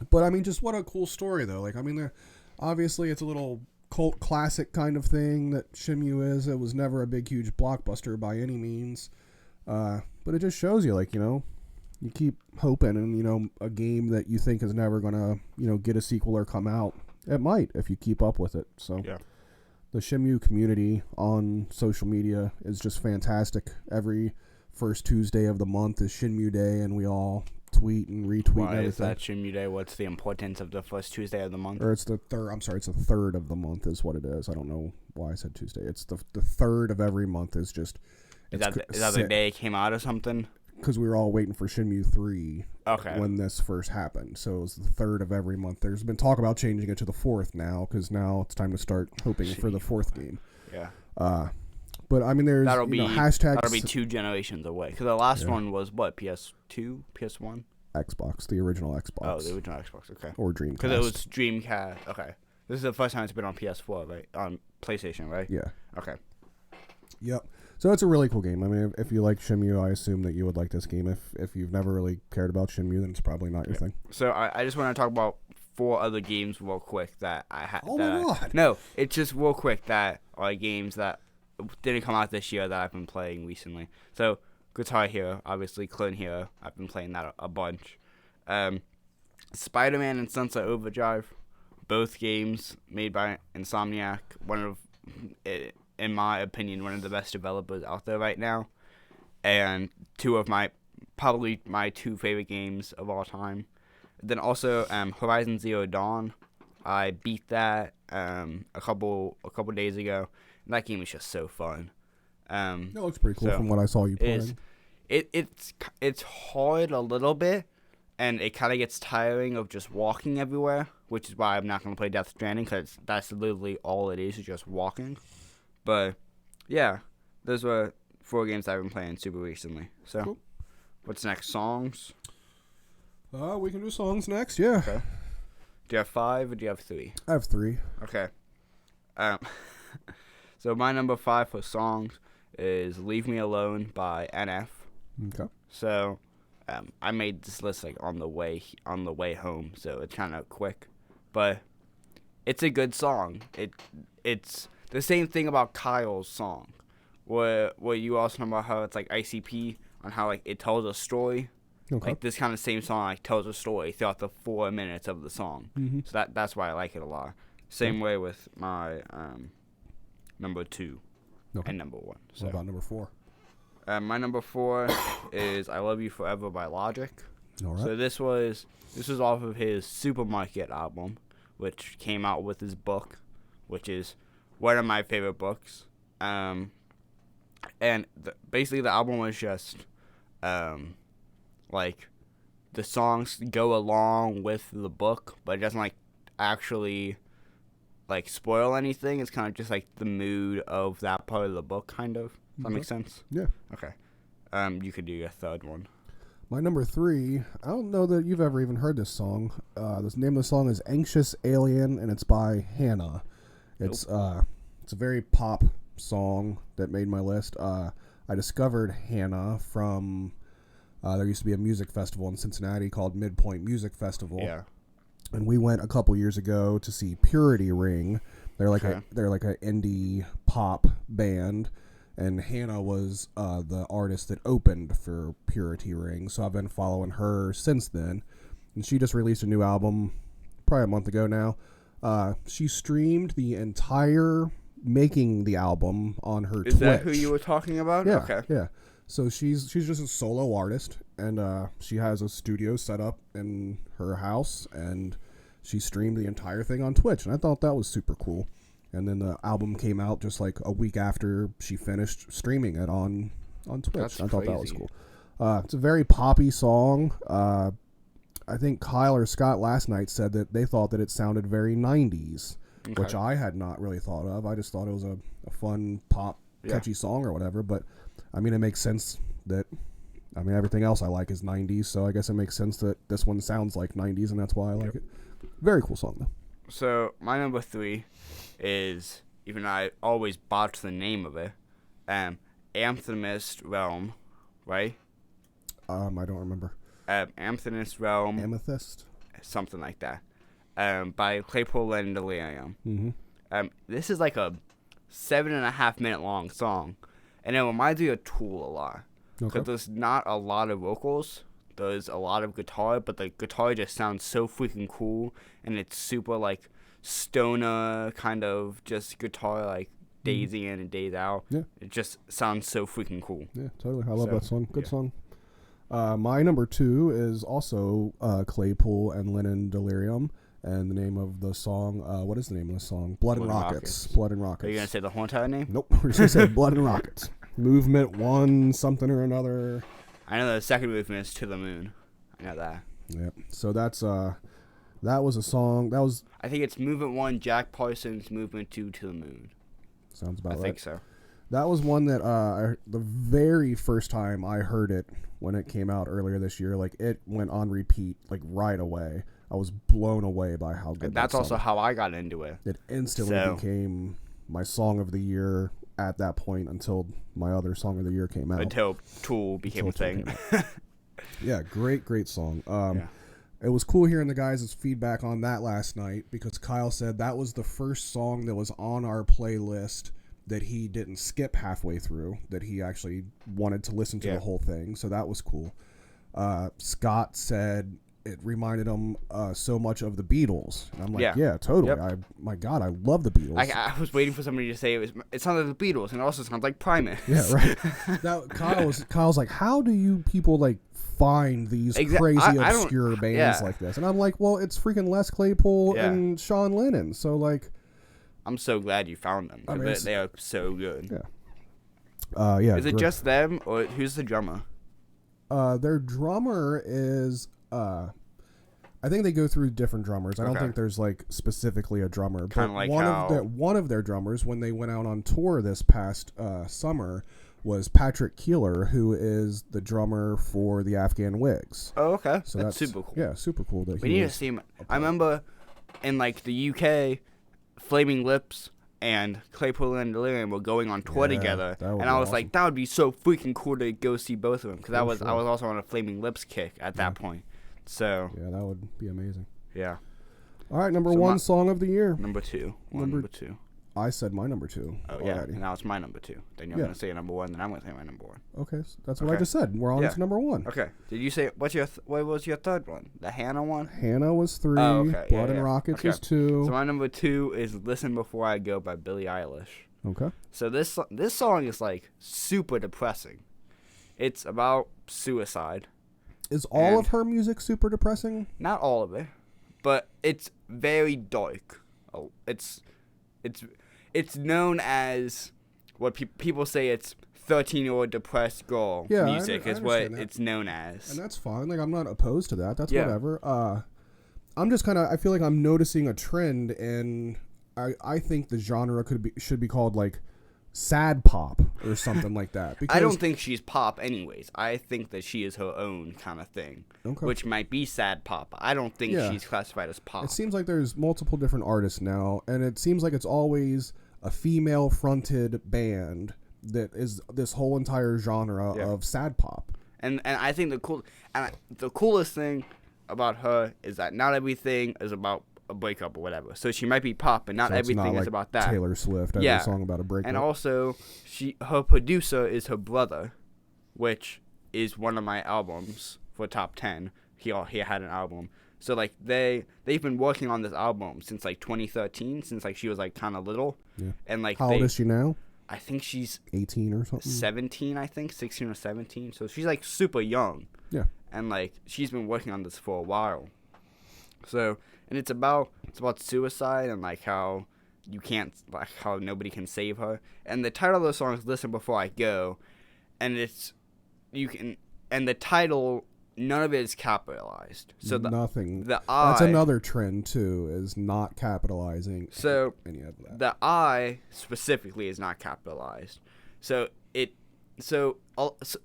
But I mean, just what a cool story though. Like I mean, obviously it's a little cult classic kind of thing that Shenmue is. It was never a big, huge blockbuster by any means. But it just shows you, like, you keep hoping and, a game that you think is never going to, get a sequel or come out. It might if you keep up with it. So the Shenmue community on social media is just fantastic. Every first Tuesday of the month is Shenmue Day, and we all tweet and retweet. Why and everything. Is that Shenmue Day? What's the importance of the first Tuesday of the month? Or it's the third. I'm sorry, it's the third of the month is what it is. I don't know why I said Tuesday. It's the third of every month is just. Is that the day it came out or something? Because we were all waiting for Shenmue 3 when this first happened. So it was the third of every month. There's been talk about changing it to the 4th now because now it's time to start hoping for the 4th game. Yeah. But I mean, there's hashtags. That'll be 2 generations away. Because the last one was what? PS2? PS1? Xbox, the original Xbox. Oh, the original Xbox, okay. Or Dreamcast. Because it was Dreamcast, okay. This is the first time it's been on PS4, right? On PlayStation, right? Yeah. Okay. Yep. So it's a really cool game. I mean, if you like Shenmue, I assume that you would like this game. If you've never really cared about Shenmue, then it's probably not your thing. So I just want to talk about 4 other games real quick that I had. Oh my god! No, it's just real quick that are games that didn't come out this year that I've been playing recently. So Guitar Hero, obviously Clone Hero. I've been playing that a bunch. Spider-Man and Sunset Overdrive, both games made by Insomniac. One of in my opinion, one of the best developers out there right now, and 2 of probably my 2 favorite games of all time. Then also Horizon Zero Dawn, I beat that a couple days ago. And that game is just so fun. It looks pretty cool from what I saw you playing. It's hard a little bit, and it kind of gets tiring of just walking everywhere, which is why I'm not going to play Death Stranding, because that's literally all it is just walking. But, yeah, those were 4 games I've been playing super recently. So, cool. What's next? Songs? We can do songs next, yeah. Okay. Do you have 5 or do you have 3? I have 3. Okay. So my number 5 for songs is "Leave Me Alone" by NF. Okay. So, I made this list like on the way home, so it's kind of quick, but it's a good song. It's the same thing about Kyle's song, where you also know about how it's like ICP on how like it tells a story. Okay. Like this kind of same song like tells a story throughout the 4 minutes of the song. Mm-hmm. So that's why I like it a lot. Same way with my number 2 and number 1. So. What about number 4? My number 4 is "I Love You Forever" by Logic. All right. So this was off of his Supermarket album, which came out with his book, which is one of my favorite books. And basically the album was just like the songs go along with the book, but it doesn't like actually like spoil anything. It's kind of just like the mood of that part of the book, kind of. Does that make sense? Yeah. Okay. You could do your third one. My number 3, I don't know that you've ever even heard this song. The name of the song is "Anxious Alien," and it's by Hannah. It's it's a very pop song that made my list. I discovered Hannah from there used to be a music festival in Cincinnati called Midpoint Music Festival. Yeah. And we went a couple years ago to see Purity Ring. They're like an indie pop band. And Hannah was the artist that opened for Purity Ring. So I've been following her since then. And she just released a new album probably a month ago now. She streamed the entire making the album on her Twitch. Is that who you were talking about? Yeah, Okay. yeah. So she's just a solo artist. And she has a studio set up in her house. And she streamed the entire thing on Twitch. And I thought that was super cool. And then the album came out just like a week after she finished streaming it on Twitch. I thought that was cool. It's a very poppy song. I think Kyle or Scott last night said that they thought that it sounded very 90s, which I had not really thought of. I just thought it was a fun pop, catchy song or whatever. But, I mean, it makes sense that, I mean, everything else I like is 90s. So I guess it makes sense that this one sounds like 90s, and that's why I like it. Very cool song, though. So my number 3 is, even though I always botch the name of it, Amethyst Realm, right? I don't remember. Amethyst Realm. Amethyst? Something like that. By Claypool and Delirium. Mm-hmm. This is like a 7.5 minute long song, and it reminds me of Tool a lot. Because there's not a lot of vocals. There's a lot of guitar, but the guitar just sounds so freaking cool, and it's super like stoner kind of just guitar, like days in and days out. Yeah. It just sounds so freaking cool. Yeah, totally. I love that song. Good song. My number 2 is also Claypool and Lennon Delirium, and the name of the song, what is the name of the song? Blood and Rockets. Blood and Rockets. Are you going to say the whole entire name? Nope. We're just going to say Blood and Rockets. Movement 1, something or another. I know the second movement is To the Moon. I know that. Yeah. So that's that was a song. That was. I think it's Movement 1, Jack Parsons, Movement 2, To the Moon. Sounds about right. I think so. That was one that the very first time I heard it when it came out earlier this year, like it went on repeat like right away. I was blown away by how good. That's also how I got into it. It instantly became my song of the year at that point until my other song of the year came out. Until Tool became a thing. Yeah, great song. It was cool hearing the guys' feedback on that last night because Kyle said that was the first song that was on our playlist that he didn't skip halfway through, that he actually wanted to listen to the whole thing. So that was cool. Scott said it reminded him so much of the Beatles. And I'm like, yeah totally. Yep. My God, I love the Beatles. I was waiting for somebody to say it sounded like the Beatles, and it also sounds like Primus. Yeah, right. Now, Kyle's like, how do you people like find these crazy obscure bands like this? And I'm like, well, it's freaking Les Claypool and Sean Lennon. So like, I'm so glad you found them. I mean, they are so good. Yeah. Is it just them, or who's the drummer? Their drummer is I think they go through different drummers. I don't think there's like specifically a drummer. Kind of like one of their drummers when they went out on tour this past summer was Patrick Keeler, who is the drummer for the Afghan Wigs. Oh, okay. So that's super cool. Yeah, super cool. We need to see him. I remember in like the UK, Flaming Lips and Claypool and Delirium were going on tour together, and I was like, that would be so freaking cool to go see both of them because I was also on a Flaming Lips kick at that point. So yeah, that would be amazing. Yeah. All right, number 1 song of the year. Number 2. Number two. I said my number 2 Oh, already. yeah. And now it's my number 2. Then you're Yeah. going to say your number 1, then I'm going to say my number 1. Okay, so that's what I Okay. just said. We're on Yeah. to number 1. Okay. Did you say, what was your third one? The Hannah one? Hannah was 3. Oh, okay. Blood Yeah, and yeah. Rockets Okay. was 2. So my number 2 is Listen Before I Go by Billie Eilish. Okay. So this song is like super depressing. It's about suicide. Is all of And- her music super depressing? Not all of it, but it's very dark. Oh, it's known as what people say it's 13-year-old depressed girl Yeah, music I is what understand that. it's known as. And that's fine. Like, I'm not opposed to that. That's Yeah. whatever. I'm just kind of, I feel like I'm noticing a trend, and I think the genre should be called like sad pop or something like that. Because I don't think she's pop anyways. I think that she is her own kind of thing, Okay. which might be sad pop. I don't think Yeah. she's classified as pop. It seems like there's multiple different artists now, and it seems like it's always a female-fronted band that is this whole entire genre Yeah. of sad pop. And I think the coolest thing about her is that not everything is about a breakup or whatever. So she might be pop, but not So it's everything not is like about that. Taylor Swift has Yeah. a song about a breakup. And also, her producer is her brother, which is one of my albums for top 10. He had an album. So like they've been working on this album since like 2013, since like she was like kind of little. Yeah. And like How old is she now? I think she's 18 or something? 17, I think, 16 or 17. So she's like super young. Yeah. And like she's been working on this for a while. So, and it's about suicide and like how you can't, like how nobody can save her. And the title of the song is Listen Before I Go, and and the title, none of it is capitalized. So Nothing. the I, That's another trend too, is not capitalizing So any of that. the I specifically is not capitalized. So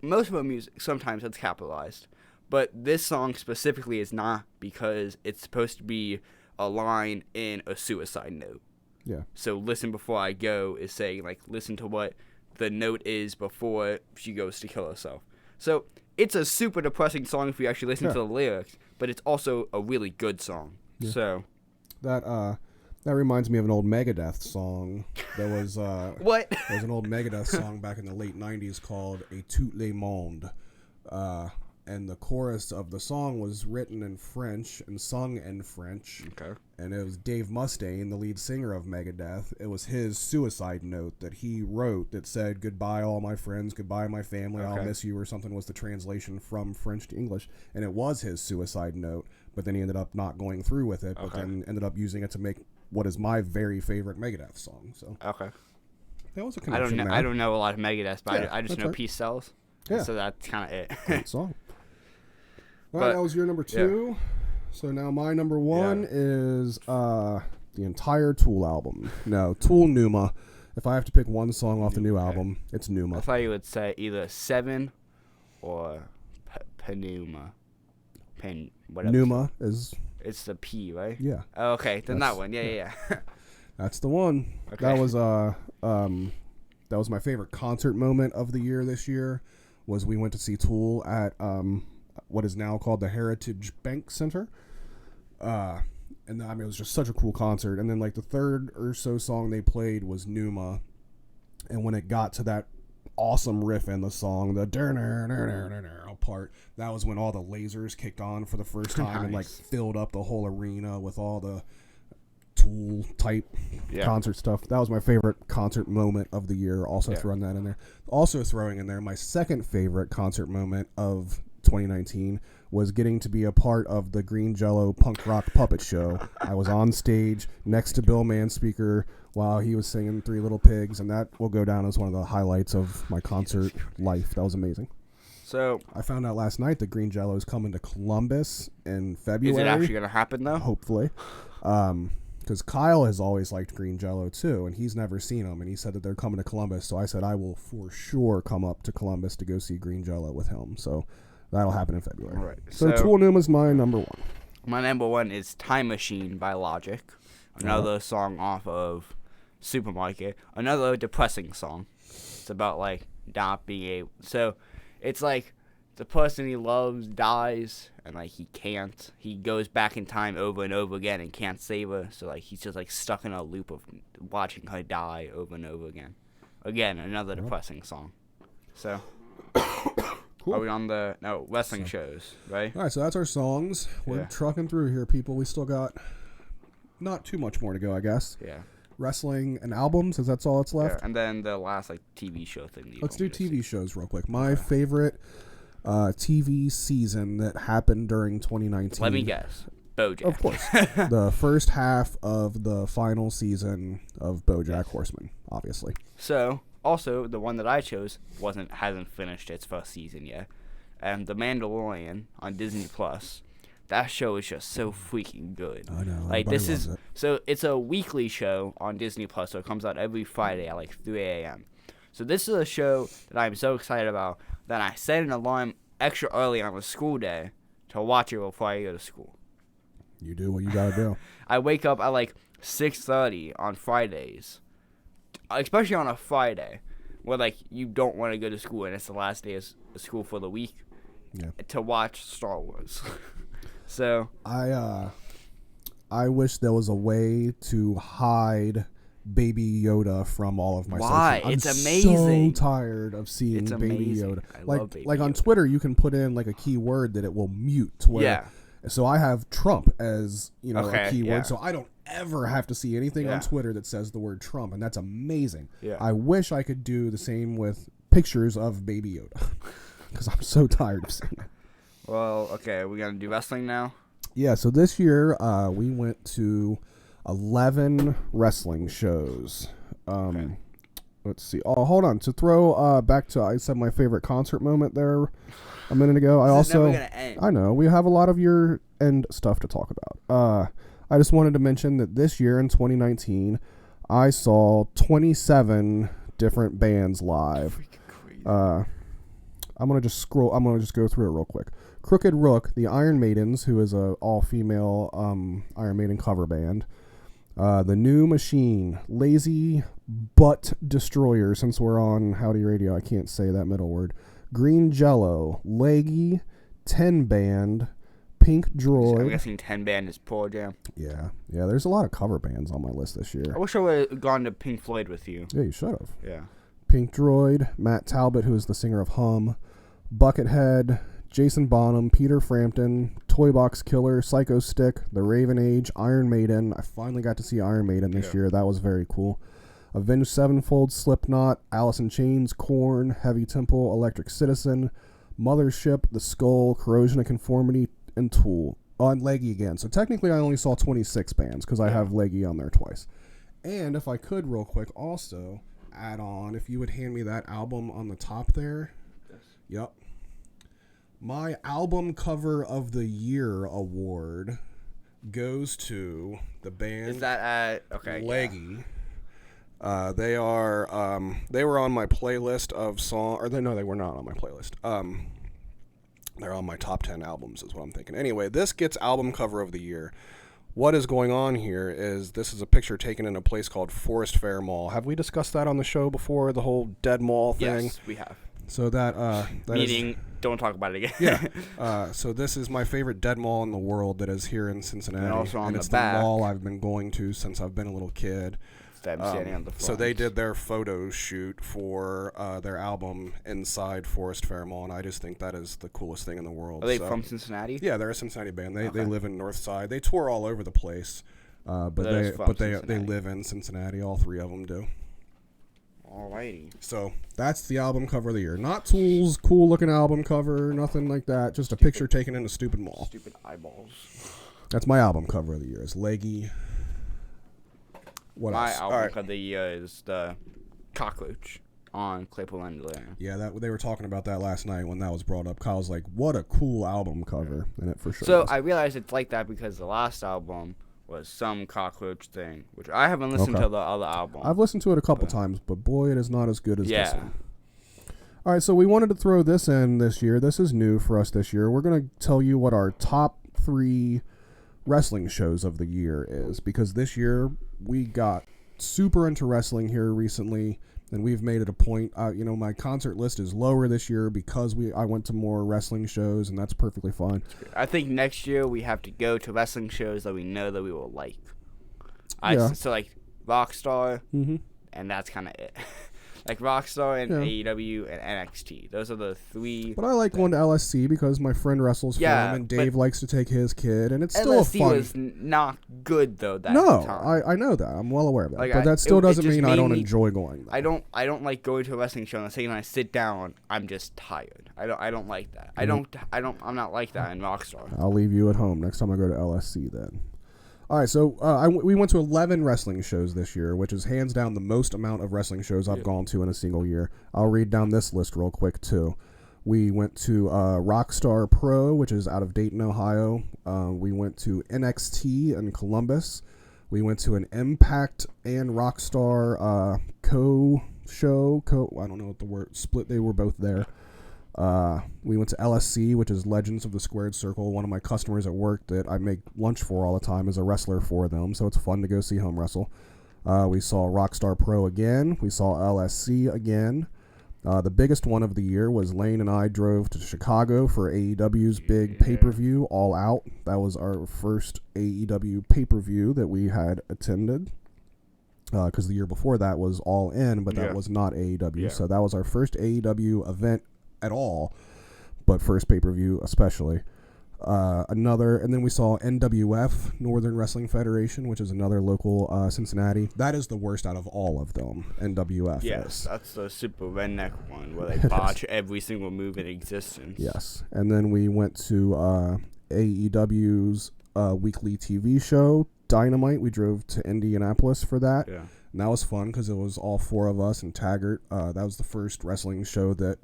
most of her music sometimes it's capitalized, but this song specifically is not, because it's supposed to be a line in a suicide note. Yeah. So Listen Before I Go is saying like listen to what the note is before she goes to kill herself. So it's a super depressing song if you actually listen Yeah. to the lyrics, but it's also a really good song. Yeah. So That reminds me of an old Megadeth song. There was what? There was an old Megadeth song back in the late 90s called Et tout le monde. And the chorus of the song was written in French and sung in French. Okay. And it was Dave Mustaine, the lead singer of Megadeth. It was his suicide note that he wrote that said, "Goodbye, all my friends. Goodbye, my family. I'll Okay. miss you," or something was the translation from French to English. And it was his suicide note, but then he ended up not going through with it, but Okay. then ended up using it to make what is my very favorite Megadeth song. So Okay. that was a I connection. don't know a lot of Megadeth, but Yeah, I just that's know right. Peace Sells. Yeah. So that's kind of it. Great song. All But- right, that was your number 2. So now my number 1 is the entire Tool album. No, Tool Numa. If I have to pick one song off the new album, it's I Numa. thought you would say either Seven or Penuma. Whatever. Numa is, It's the P, right? yeah, Oh, okay, then That's- that one. Yeah. that's the one. Okay. That was my favorite concert moment of the year this year. Was we went to see Tool at what is now called the Heritage Bank Center. And I mean, it was just such a cool concert. And then like the third or so song they played was Numa. And when it got to that awesome riff in the song, the part, that was when all the lasers kicked on for the first time and like Nice. filled up the whole arena with all the Tool type Yeah. concert stuff. That was my favorite concert moment of the year. Also Yeah. throwing that in there. Also throwing in there my second favorite concert moment of 2019 was getting to be a part of the Green Jello punk rock puppet show. I was on stage next to Bill Manspeaker while he was singing Three Little Pigs, and that will go down as one of the highlights of my concert life. That was amazing. So, I found out last night that Green Jello is coming to Columbus in is February. it actually going to happen, though? Hopefully. Because Kyle has always liked Green Jello too, and he's never seen them, and he said that they're coming to Columbus, so I said I will for sure come up to Columbus to go see Green Jello with him, so that'll happen in February. All right. So So- Tool Numa's my number 1. My number 1 is Time Machine by Logic. Another song off of Supermarket. Another depressing song. It's about, like, not being able... So, it's like the person he loves dies, and like he can't. He goes back in time over and over again and can't save her. So like he's just like stuck in a loop of watching her die over and over again. Again, another depressing song. So, Cool. are we on the wrestling shows, right? All right, so that's our songs. We're trucking through here, people. We still got not too much more to go, I guess. Yeah. Wrestling and albums, is that's all that's left? Yeah, and then the last like TV show thing. Let's do TV shows real quick. My favorite TV season that happened during 2019. Let me guess. BoJack. Of course. The first half of the final season of BoJack Horseman, obviously. So, also, the one that I chose hasn't finished its first season yet. And The Mandalorian on Disney Plus. That show is just so freaking good. I know. Like this is it. So it's a weekly show on Disney Plus, so it comes out every Friday at like 3 a.m. So this is a show that I'm so excited about that I set an alarm extra early on a school day to watch it before I go to school. You do what you gotta do. I wake up at like 6:30 on Fridays, especially on a Friday, where like you don't want to go to school and it's the last day of school for the week, to watch Star Wars. So I wish there was a way to hide Baby Yoda from all of my Why? social. It's I'm amazing. so tired of seeing Baby Yoda. I love Baby on Yoda. Twitter, you can put in like a keyword that it will mute. So I have Trump as a keyword, so I don't ever have to see anything on Twitter that says the word Trump, and that's amazing. Yeah. I wish I could do the same with pictures of Baby Yoda because I'm so tired of seeing it. Well, okay, we're gonna do wrestling now. Yeah, so this year we went to 11 wrestling shows. Let's see. Oh, hold on. To throw back to, I said my favorite concert moment there a minute ago. This is never gonna end. I know, we have a lot of year-end stuff to talk about. I just wanted to mention that this year in 2019, I saw 27 different bands live. I'm gonna just go through it real quick. Crooked Rook, the Iron Maidens, who is a all-female Iron Maiden cover band. The New Machine, Lazy Butt Destroyer, since we're on Howdy Radio, I can't say that middle word. Green Jello, Leggy, 10 Band, Pink Droid. I'm guessing 10 Band is Pearl Jam. Yeah, there's a lot of cover bands on my list this year. I wish I would have gone to Pink Floyd with you. Yeah, you should have. Yeah. Pink Droid, Matt Talbot, who is the singer of Hum, Buckethead, Jason Bonham, Peter Frampton, Toy Box Killer, Psycho Stick, The Raven Age, Iron Maiden. I finally got to see Iron Maiden this year. That was very cool. Avenged Sevenfold, Slipknot, Alice in Chains, Korn, Heavy Temple, Electric Citizen, Mothership, The Skull, Corrosion of Conformity, and Tool. On Leggy again. So technically I only saw 26 bands because I have Leggy on there twice. And if I could real quick also add on, if you would hand me that album on the top there. Yes. Yep. My album cover of the year award goes to the band. Is that Leggy? Yeah. They were on my playlist of they were not on my playlist. They're on my top 10 albums is what I'm thinking. Anyway, this gets album cover of the year. What is going on here is this is a picture taken in a place called Forest Fair Mall. Have we discussed that on the show before, the whole dead mall thing? Yes, we have. So that meaning don't talk about it again. Yeah. So this is my favorite dead mall in the world that is here in Cincinnati. And also on it's the back, the mall I've been going to since I've been a little kid. Standing on the front. So they did their photo shoot for their album inside Forest Fair Mall, and I just think that is the coolest thing in the world. Are they from Cincinnati? Yeah, they're a Cincinnati band. They live in North Side. They tour all over the place, but they live in Cincinnati. All three of them do. Alrighty. So that's the album cover of the year. Not Tool's cool looking album cover, nothing like that. Just a picture taken in a stupid mall. Stupid eyeballs. That's my album cover of the year. It's Leggy. What my else? album cover of the year is the Cockroach on Claypool and Delirium. Yeah, they were talking about that last night when that was brought up. Kyle's like, "What a cool album cover," and it for sure. So I realized it's like that because the last album was some cockroach thing, which I haven't listened to the other album. I've listened to it a couple times, but boy, it is not as good as this one. All right, so we wanted to throw this in this year. This is new for us this year. We're going to tell you what our top 3 wrestling shows of the year is, because this year we got super into wrestling here recently, And we've made it a point. My concert list is lower this year because I went to more wrestling shows, and that's perfectly fine. I think next year we have to go to wrestling shows that we know that we will like. So like Rockstar, and that's kind of it. Like Rockstar and AEW and NXT. Those are the three. But I like going to LSC because my friend wrestles for him, and Dave likes to take his kid, and it's still LSC fun. was not good though. Time. I know that. I'm well aware of that. Like, but that still doesn't mean I don't enjoy going. Though. I don't like going to a wrestling show and the second I sit down, I'm just tired. I don't like that. I'm not like that in Rockstar. I'll leave you at home next time I go to LSC then. All right, so we went to 11 wrestling shows this year, which is hands down the most amount of wrestling shows I've gone to in a single year. I'll read down this list real quick, too. We went to Rockstar Pro, which is out of Dayton, Ohio. We went to NXT in Columbus. We went to an Impact and Rockstar co-show. I don't know what the word, split, they were both there. We went to LSC, which is Legends of the Squared Circle. One of my customers at work that I make lunch for all the time is a wrestler for them, so it's fun to go see him wrestle. We saw Rockstar Pro again. We saw LSC again. The biggest one of the year was Lane and I drove to Chicago for AEW's big pay-per-view, All Out. That was our first AEW pay-per-view that we had attended. Because the year before that was All In, but that was not AEW. Yeah. So that was our first AEW event at all, but first pay-per-view especially. And then we saw NWF, Northern Wrestling Federation, which is another local Cincinnati. That is the worst out of all of them. NWF. Yes, that's the super redneck one where they botch every single move in existence. Yes, and then we went to AEW's weekly TV show, Dynamite. We drove to Indianapolis for that. Yeah, and that was fun because it was all four of us and Taggart. That was the first wrestling show that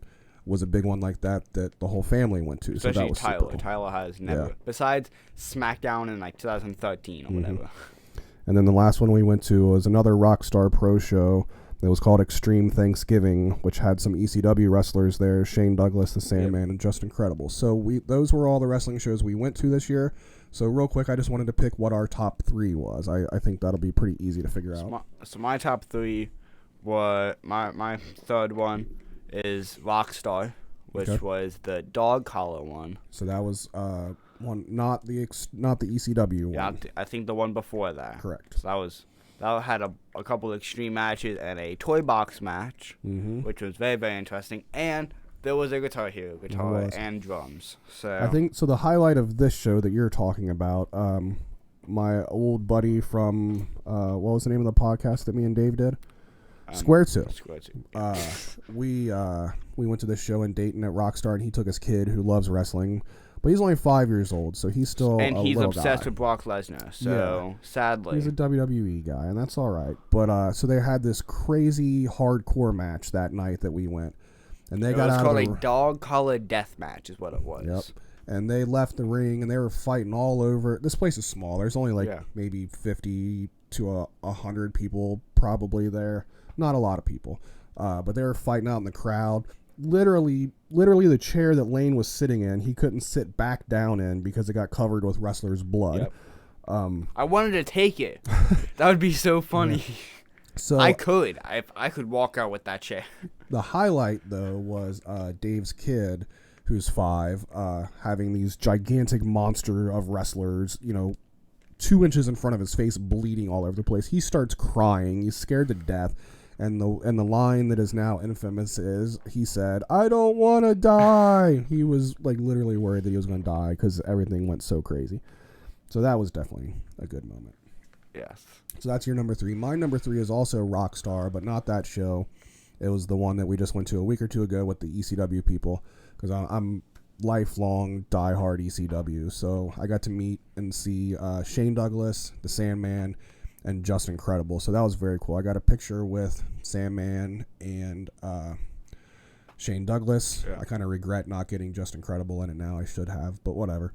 was a big one like that the whole family went to. Especially so that was Tyler. Super cool. Tyler has never, besides SmackDown in like 2013 or whatever. And then the last one we went to was another Rockstar Pro show. It was called Extreme Thanksgiving, which had some ECW wrestlers there, Shane Douglas, the Sandman, and Just Incredible. So those were all the wrestling shows we went to this year. So real quick, I just wanted to pick what our top three was. I think that'll be pretty easy to figure out. So my top three were, my third one is Rockstar, which was the dog collar one. So that was one, not the ECW one. Yeah, I think the one before that. Correct. So that had a couple of extreme matches and a toy box match, which was very, very interesting. And there was a Guitar Hero guitar and drums. So I think so. The highlight of this show that you're talking about, my old buddy from what was the name of the podcast that me and Dave did? Square Two. Yeah. We went to this show in Dayton at Rockstar, and he took his kid who loves wrestling, but he's only 5 years old, so he's still and he's little obsessed guy. with Brock Lesnar. So sadly, he's a WWE guy, and that's all right. But so they had this crazy hardcore match that night that we went, and they got out of a dog collar death match, is what it was. Yep. And they left the ring, and they were fighting all over. This place is small. There's only maybe 50 to 100 people probably there. Not a lot of people, but they were fighting out in the crowd. Literally, the chair that Lane was sitting in, he couldn't sit back down in because it got covered with wrestlers' blood. Yep. I wanted to take it. That would be so funny. Yeah. So I could walk out with that chair. The highlight though was Dave's kid, who's 5, having these gigantic monster of wrestlers, 2 inches in front of his face, bleeding all over the place. He starts crying. He's scared to death. And the line that is now infamous is, he said, "I don't want to die." He was literally worried that he was going to die because everything went so crazy. So that was definitely a good moment. Yes. So that's your number 3. My number 3 is also Rockstar, but not that show. It was the one that we just went to a week or two ago with the ECW people, because I'm lifelong diehard ECW. So I got to meet and see Shane Douglas, the Sandman, and Just Incredible. So that was very cool. I got a picture with Sandman and Shane Douglas. Yeah. I kind of regret not getting Just Incredible in it now. I should have, but whatever.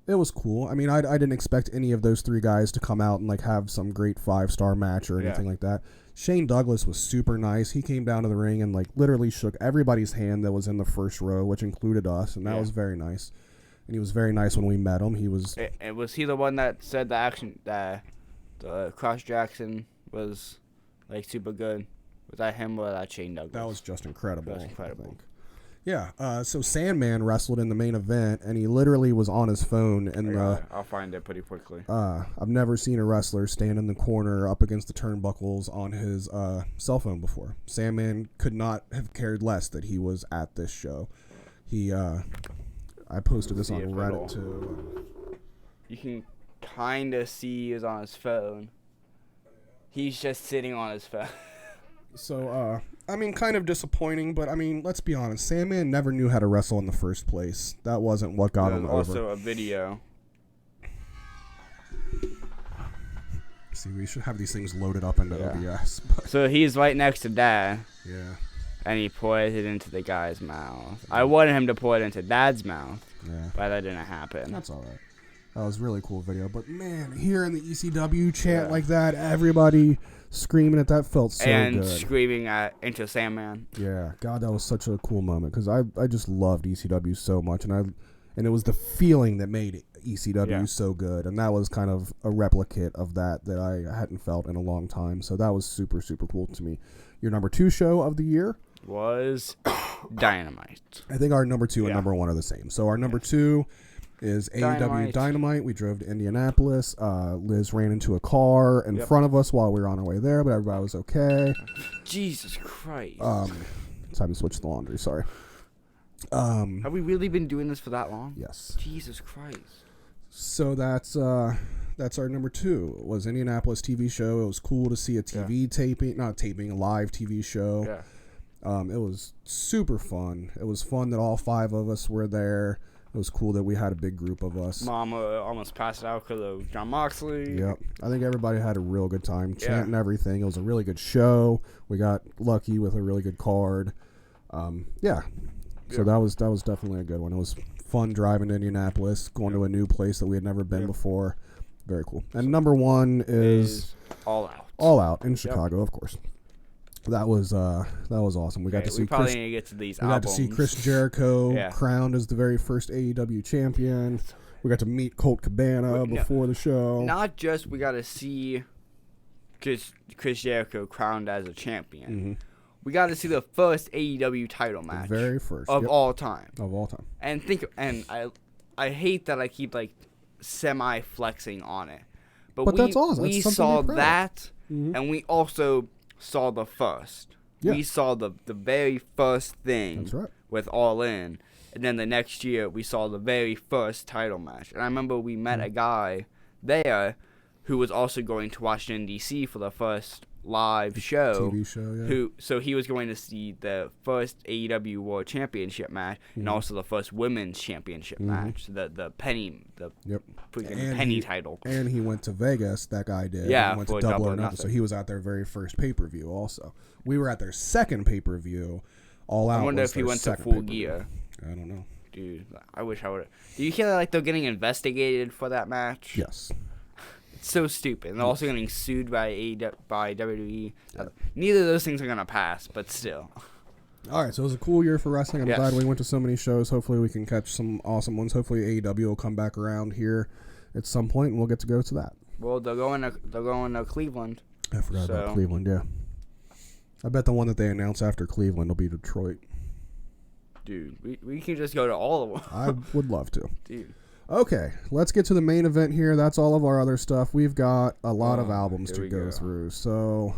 It was cool. I mean, I didn't expect any of those 3 guys to come out and have some great 5-star match or anything like that. Shane Douglas was super nice. He came down to the ring and literally shook everybody's hand that was in the first row, which included us, and that was very nice. And he was very nice when we met him. He was. And was he the one that said the Cross Jackson was super good? Was that him or that Shane Douglas? That was just incredible. That was incredible. I think. Yeah, so Sandman wrestled in the main event, and he literally was on his phone. And I'll find it pretty quickly. I've never seen a wrestler stand in the corner up against the turnbuckles on his cell phone before. Sandman could not have cared less that he was at this show. I posted this on Reddit too. You can kind of see he was on his phone. He's just sitting on his phone. So, I mean, kind of disappointing, but I mean, let's be honest. Sandman never knew how to wrestle in the first place. That wasn't what got him over. Also, a video. See, we should have these things loaded up into OBS. But. So he's right next to Dad. Yeah. And he poured it into the guy's mouth. I wanted him to pour it into Dad's mouth. Yeah. But that didn't happen. That's all right. That was a really cool video. But, man, hearing the ECW chant like that, everybody screaming at that felt so good. And screaming into Sandman. Yeah. God, that was such a cool moment because I just loved ECW so much. And it was the feeling that made ECW so good. And that was kind of a replicate of that I hadn't felt in a long time. So that was super, super cool to me. Your number 2 show of the year? Was Dynamite. I think our number 2 and number 1 are the same. So our number 2 is AEW Dynamite. We drove to Indianapolis. Liz ran into a car in front of us while we were on our way there, but everybody was okay. Jesus Christ. Time to switch the laundry. Sorry. Have we really been doing this for that long? Yes. Jesus Christ. So that's our number 2. Was Indianapolis TV show. It was cool to see a a live TV show. Yeah. It was super fun. It was fun that all 5 of us were there. It was cool that we had a big group of us. Mama almost passed out because of John Moxley. Yep. I think everybody had a real good time chanting everything. It was a really good show. We got lucky with a really good card. So that was definitely a good one. It was fun driving to Indianapolis, going to a new place that we had never been before. Very cool. And number 1 is All Out. All Out in Chicago, of course. That was awesome. We got to see we probably need to get to these albums. We got to see Chris Jericho crowned as the very first AEW champion. We got to meet Colt Cabana before the show. Not just we got to see Chris Jericho crowned as a champion. Mm-hmm. We got to see the first AEW title match. The very first. Of all time. Of all time. And I hate that I keep like semi-flexing on it. But that's awesome. We saw that, and we also saw the first. Yeah. We saw the very first thing. That's right. With All In. And then the next year, we saw the very first title match. And I remember we met a guy there who was also going to Washington, D.C. for the first live show. TV show, So he was going to see the first AEW World Championship match and also the first Women's Championship match. The Penny Penny title. And he went to Vegas, that guy did. Yeah, he went to Double or Nothing. So he was at their very first pay-per-view also. We were at their second pay-per-view. All Out. I wonder if he went to Full Gear. I don't know. Dude, I wish I would have. Do you hear like they're getting investigated for that match? Yes. It's so stupid. And they're also getting sued by WWE. Neither of those things are going to pass, but still. All right, so it was a cool year for wrestling. I'm glad we went to so many shows. Hopefully we can catch some awesome ones. Hopefully AEW will come back around here at some point, and we'll get to go to that. Well, they're going to Cleveland. I forgot about Cleveland, yeah. I bet the one that they announce after Cleveland will be Detroit. Dude, we can just go to all of them. I would love to. Dude. Okay, let's get to the main event here. That's all of our other stuff. We've got a lot of albums to go through. So,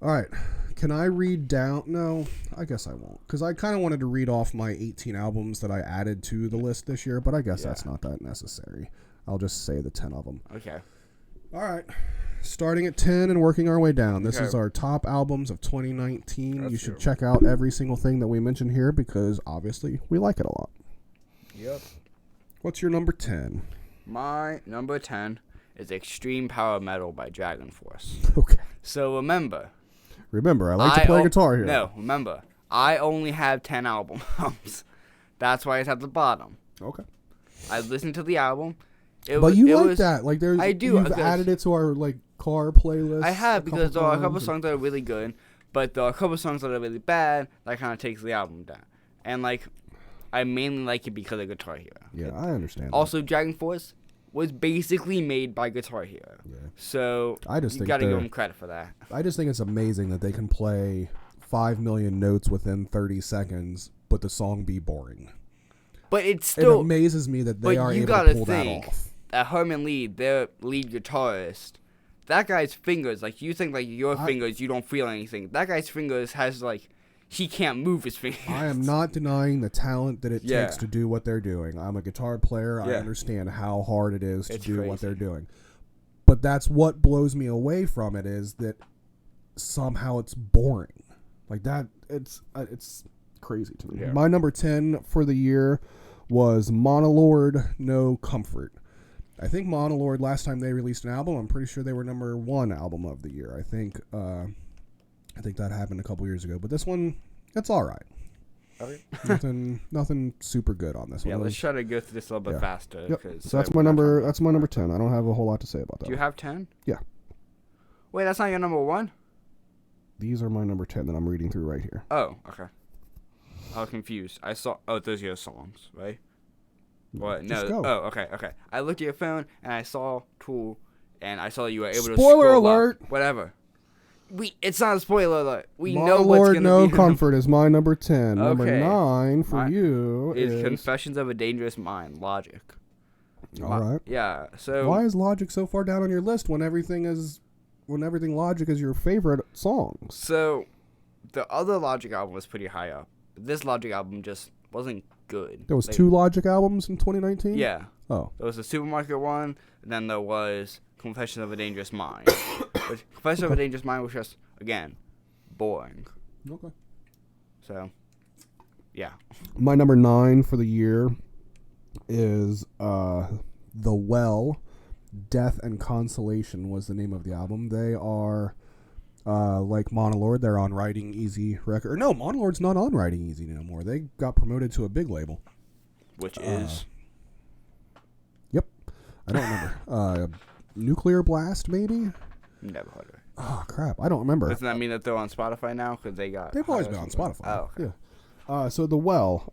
all right. Can I read down? No, I guess I won't. Because I kind of wanted to read off my 18 albums that I added to the list this year, but I guess that's not that necessary. I'll just say the 10 of them. Okay. All right. Starting at 10 and working our way down. This is our top albums of 2019. You should check out every single thing that we mentioned here because obviously we like it a lot. Yep. What's your number 10? My number 10 is Extreme Power Metal by Dragon Force. Okay. So remember, I like to play guitar here. No, remember, I only have 10 albums. That's why it's at the bottom. Okay. I listened to the album. But you like that. Like there's I do. You've added it to our like car playlist. I have because there are a couple songs that are really good, but there are a couple songs that are really bad that kind of takes the album down. And like I mainly like it because of Guitar Hero. Yeah, I understand. Also, Dragon Force, was basically made by Guitar Hero. Yeah. So I just you think gotta give they're- them credit for that. I just think it's amazing that they can play 5 million notes within 30 seconds, but the song be boring. But it's It still amazes me that they but are you able gotta to pull think that off. Herman Lee, their lead guitarist, that guy's fingers, like you think like your fingers, you don't feel anything. That guy's fingers has like he can't move his fingers. I am not denying the talent that it Yeah. takes to do what they're doing. I'm a guitar player. I Yeah. understand how hard it is to It's do what they're crazy. doing. But that's what blows me away from it is that somehow it's boring. Like that, it's crazy to me. Yeah. My number 10 for the year was Monolord No Comfort. I think Monolord, last time they released an album, I'm pretty sure they were number 1 album of the year. I think that happened a couple years ago. But this one, it's all right. Okay. Nothing super good on this Yeah, one. let's try to go through this a little bit Yeah. faster. Yep. 'Cause, So that's we're my not number. talking That's my number 10. I don't have a whole lot to say about that. Do you one. have 10? Yeah. Wait, that's not your number 1? These are my number 10 that I'm reading through right here. Oh, okay. I was confused. I saw. Oh, those are your songs, right? What? Just No. go. Oh, okay. I looked at your phone and I saw Tool, and I saw you were able to. Spoiler scroll alert. Up. Whatever. It's not a spoiler alert. We know what's Monolord gonna No be. Comfort is my number 10. Number Okay. 9 for Mine you Is is Confessions of a Dangerous Mind, Logic. all right. Yeah. So. Why is Logic so far down on your list when everything Logic is your favorite songs? So, the other Logic album was pretty high up. This Logic album just wasn't good. There was Like, 2 Logic albums in 2019? Yeah. Oh. There was the supermarket one, and then there was Confessions of a Dangerous Mind. But Confessions of a Dangerous Mind was just, again, boring. Okay. So, yeah. My number 9 for the year is The Well. Death and Consolation was the name of the album. They are like Monolord. They're on Writing Easy record. No, Monolord's not on Writing Easy no more. They got promoted to a big label. Which is... Yep. I don't remember. Nuclear Blast, maybe? Never heard of it. Oh, crap. I don't remember. Doesn't that mean that they're on Spotify now? Because they got... They've always higher been on something? Spotify. Oh, okay. Yeah. So The Well,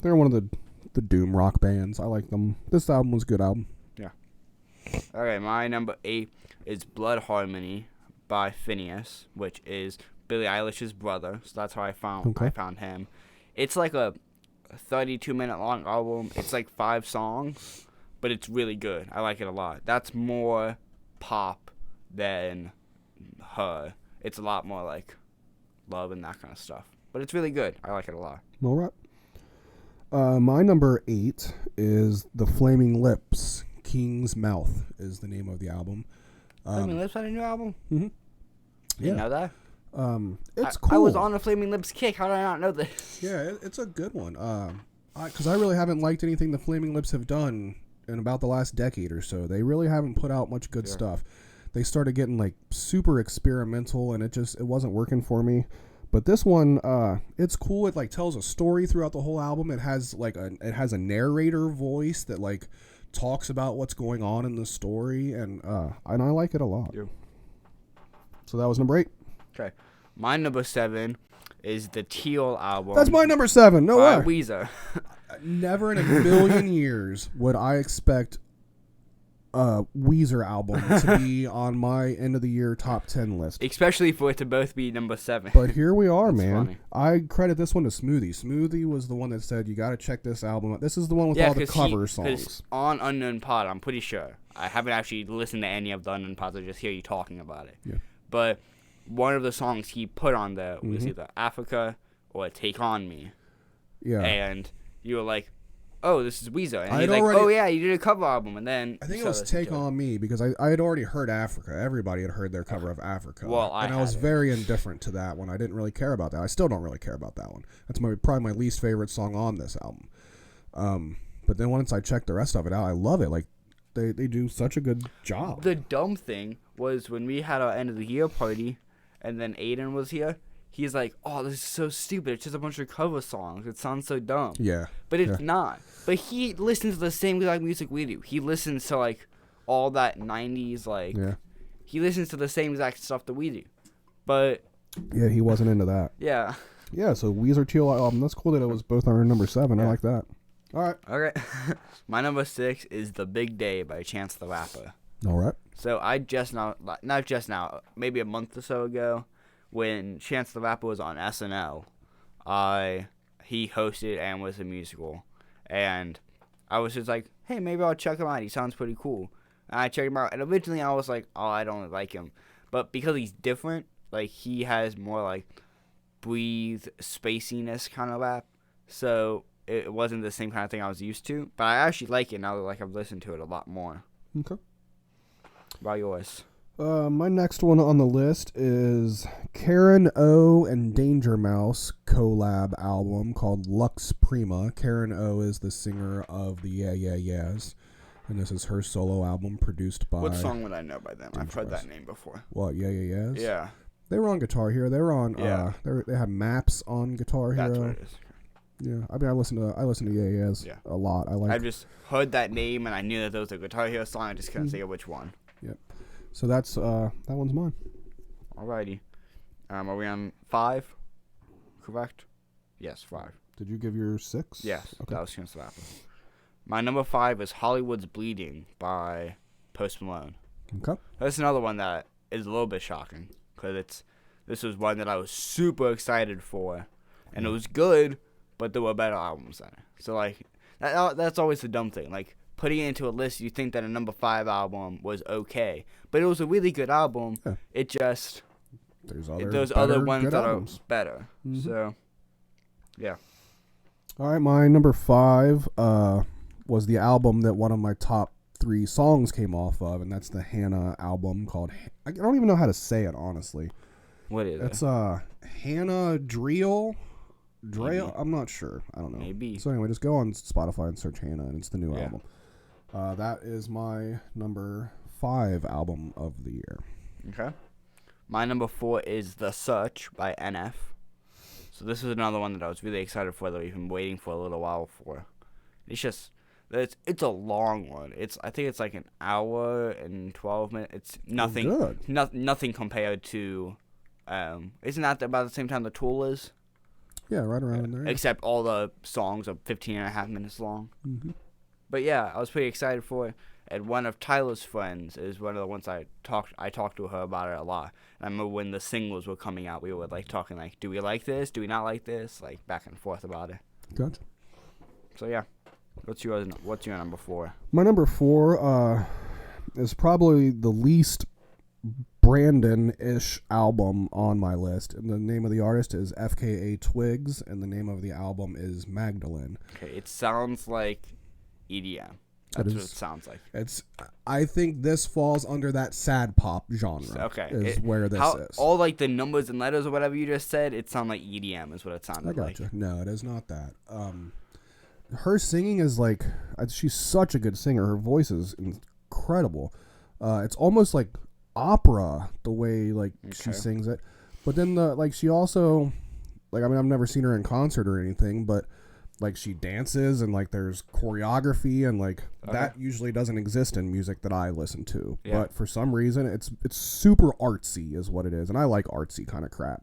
they're one of the doom rock bands. I like them. This album was a good album. Okay, my number 8 is Blood Harmony by Phineas, which is Billie Eilish's brother. So that's how I found him. It's like a 32-minute long album. It's like 5 songs, but it's really good. I like it a lot. That's more pop than her. It's a lot more like love and that kind of stuff. But it's really good. I like it a lot. All right. My number 8 is The Flaming Lips. King's Mouth is the name of the album. Flaming Lips had a new album? Mm-hmm. You know that? It's cool. I was on a Flaming Lips kick. How did I not know this? Yeah, it's a good one. Because I really haven't liked anything the Flaming Lips have done in about the last decade or so. They really haven't put out much good stuff. They started getting like super experimental, and it wasn't working for me. But this one, it's cool. It like tells a story throughout the whole album. It has a narrator voice that like talks about what's going on in the story, and I like it a lot. Yeah. So that was number 8. Okay. My number 7 is the Teal album. That's my number 7. No by way. Weezer. Never in a million years would I expect a Weezer album to be on my end of the year top 10 list. Especially for it to both be number 7. But here we are, man. funny. I credit this one to Smoothie. Smoothie was the one that said, you got to check this album out. This is the one with all the cover songs. 'cause on Unknown Pod, I'm pretty sure. I haven't actually listened to any of the Unknown Pods. I just hear you talking about it. Yeah. But one of the songs he put on there was either Africa or Take On Me. Yeah. And you were like, oh, this is Weezer. And I'd he's like, already- oh, yeah, you did a cover album. And then I think you it was started listening Take to it. On Me because I had already heard Africa. Everybody had heard their cover of Africa. Well, and I was very indifferent to that one. I didn't really care about that. I still don't really care about that one. That's probably my least favorite song on this album. But then once I checked the rest of it out, I love it. Like they do such a good job. The dumb thing was when we had our end of the year party, and then Aiden was here. He's like, "Oh, this is so stupid. It's just a bunch of cover songs. It sounds so dumb." Yeah, but it's not. But he listens to the same exact music we do. He listens to like all that '90s like. Yeah. He listens to the same exact stuff that we do. But yeah, he wasn't into that. yeah. Yeah, so Weezer Teal album. That's cool that it was both our number 7. I like that. All right. Okay. My number 6 is The Big Day by Chance the Rapper. All right. So I not just now, maybe a month or so ago, when Chance the Rapper was on SNL, he hosted and was a musical, and I was just like, hey, maybe I'll check him out. He sounds pretty cool. And I checked him out, and originally I was like, oh, I don't like him, but because he's different, like he has more like breathe spaciness kind of rap, so it wasn't the same kind of thing I was used to. But I actually like it now that like I've listened to it a lot more. Okay. What about yours? My next one on the list is Karen O and Danger Mouse collab album called Lux Prima. Karen O is the singer of the Yeah Yeah Yeahs, and this is her solo album produced by... What song would I know by them? I've heard that name before. What, Yeah Yeah Yeahs? Yeah. They were on Guitar Hero. They were on... they had Maps on Guitar Hero. That's what it is. Yeah, I mean, I listen to Yeah Yeah Yeahs a lot. I've just heard that name, and I knew that there was a Guitar Hero song. I just couldn't think of which one. Yep. So that's that one's mine. Alrighty. Are we on 5? Correct? Yes, 5. Did you give your 6? Yes, Okay. that was Chance the Rapper. My number 5 is Hollywood's Bleeding by Post Malone. Okay. That's another one that is a little bit shocking, because this was one that I was super excited for, and it was good, but there were better albums than it. So, like, that's always the dumb thing. Like, putting it into a list, you think that a number 5 album was okay, but it was a really good album. Yeah. It just There's other ones good that albums. are better. Mhm. So, yeah. All right, my number 5 was the album that one of my top 3 songs came off of, and that's the Hannah album called... I don't even know how to say it, honestly. What is It's it? Hannah Dreel. Maybe. I'm not sure. I don't know. Maybe. So anyway, just go on Spotify and search Hannah, and it's the new Yeah. album. That is my number 5 album of the year. Okay. My number 4 is The Search by NF. So this is another one that I was really excited for, that we've been waiting for a little while for. It's a long one. I think it's like an hour and 12 minutes. It's nothing. Good. Nothing compared to. Isn't that about the same time the Tool is? Yeah, right around in there. Except all the songs are 15 and a half minutes long. Mm-hmm. But yeah, I was pretty excited for it. And one of Tyler's friends is one of the ones I talked to her about it a lot. And I remember when the singles were coming out, we were like talking like, do we like this? Do we not like this? Like back and forth about it. Gotcha. So yeah, what's your number 4? My number 4 is probably the least Brandon-ish album on my list. And the name of the artist is FKA Twigs, and the name of the album is Magdalene. Okay, it sounds like EDM. That's what it sounds like. I think this falls under that sad pop genre. Okay. Where this is. All like the numbers and letters or whatever you just said, it sounded like EDM is what it sounded I like. gotcha. No, it is not that. Her singing is like, she's such a good singer. Her voice is incredible. It's almost like opera the way like she sings it. But then she also, like, I mean, I've never seen her in concert or anything, but like she dances and like there's choreography and like that usually doesn't exist in music that I listen to. Yeah. But for some reason it's super artsy is what it is, and I like artsy kind of crap.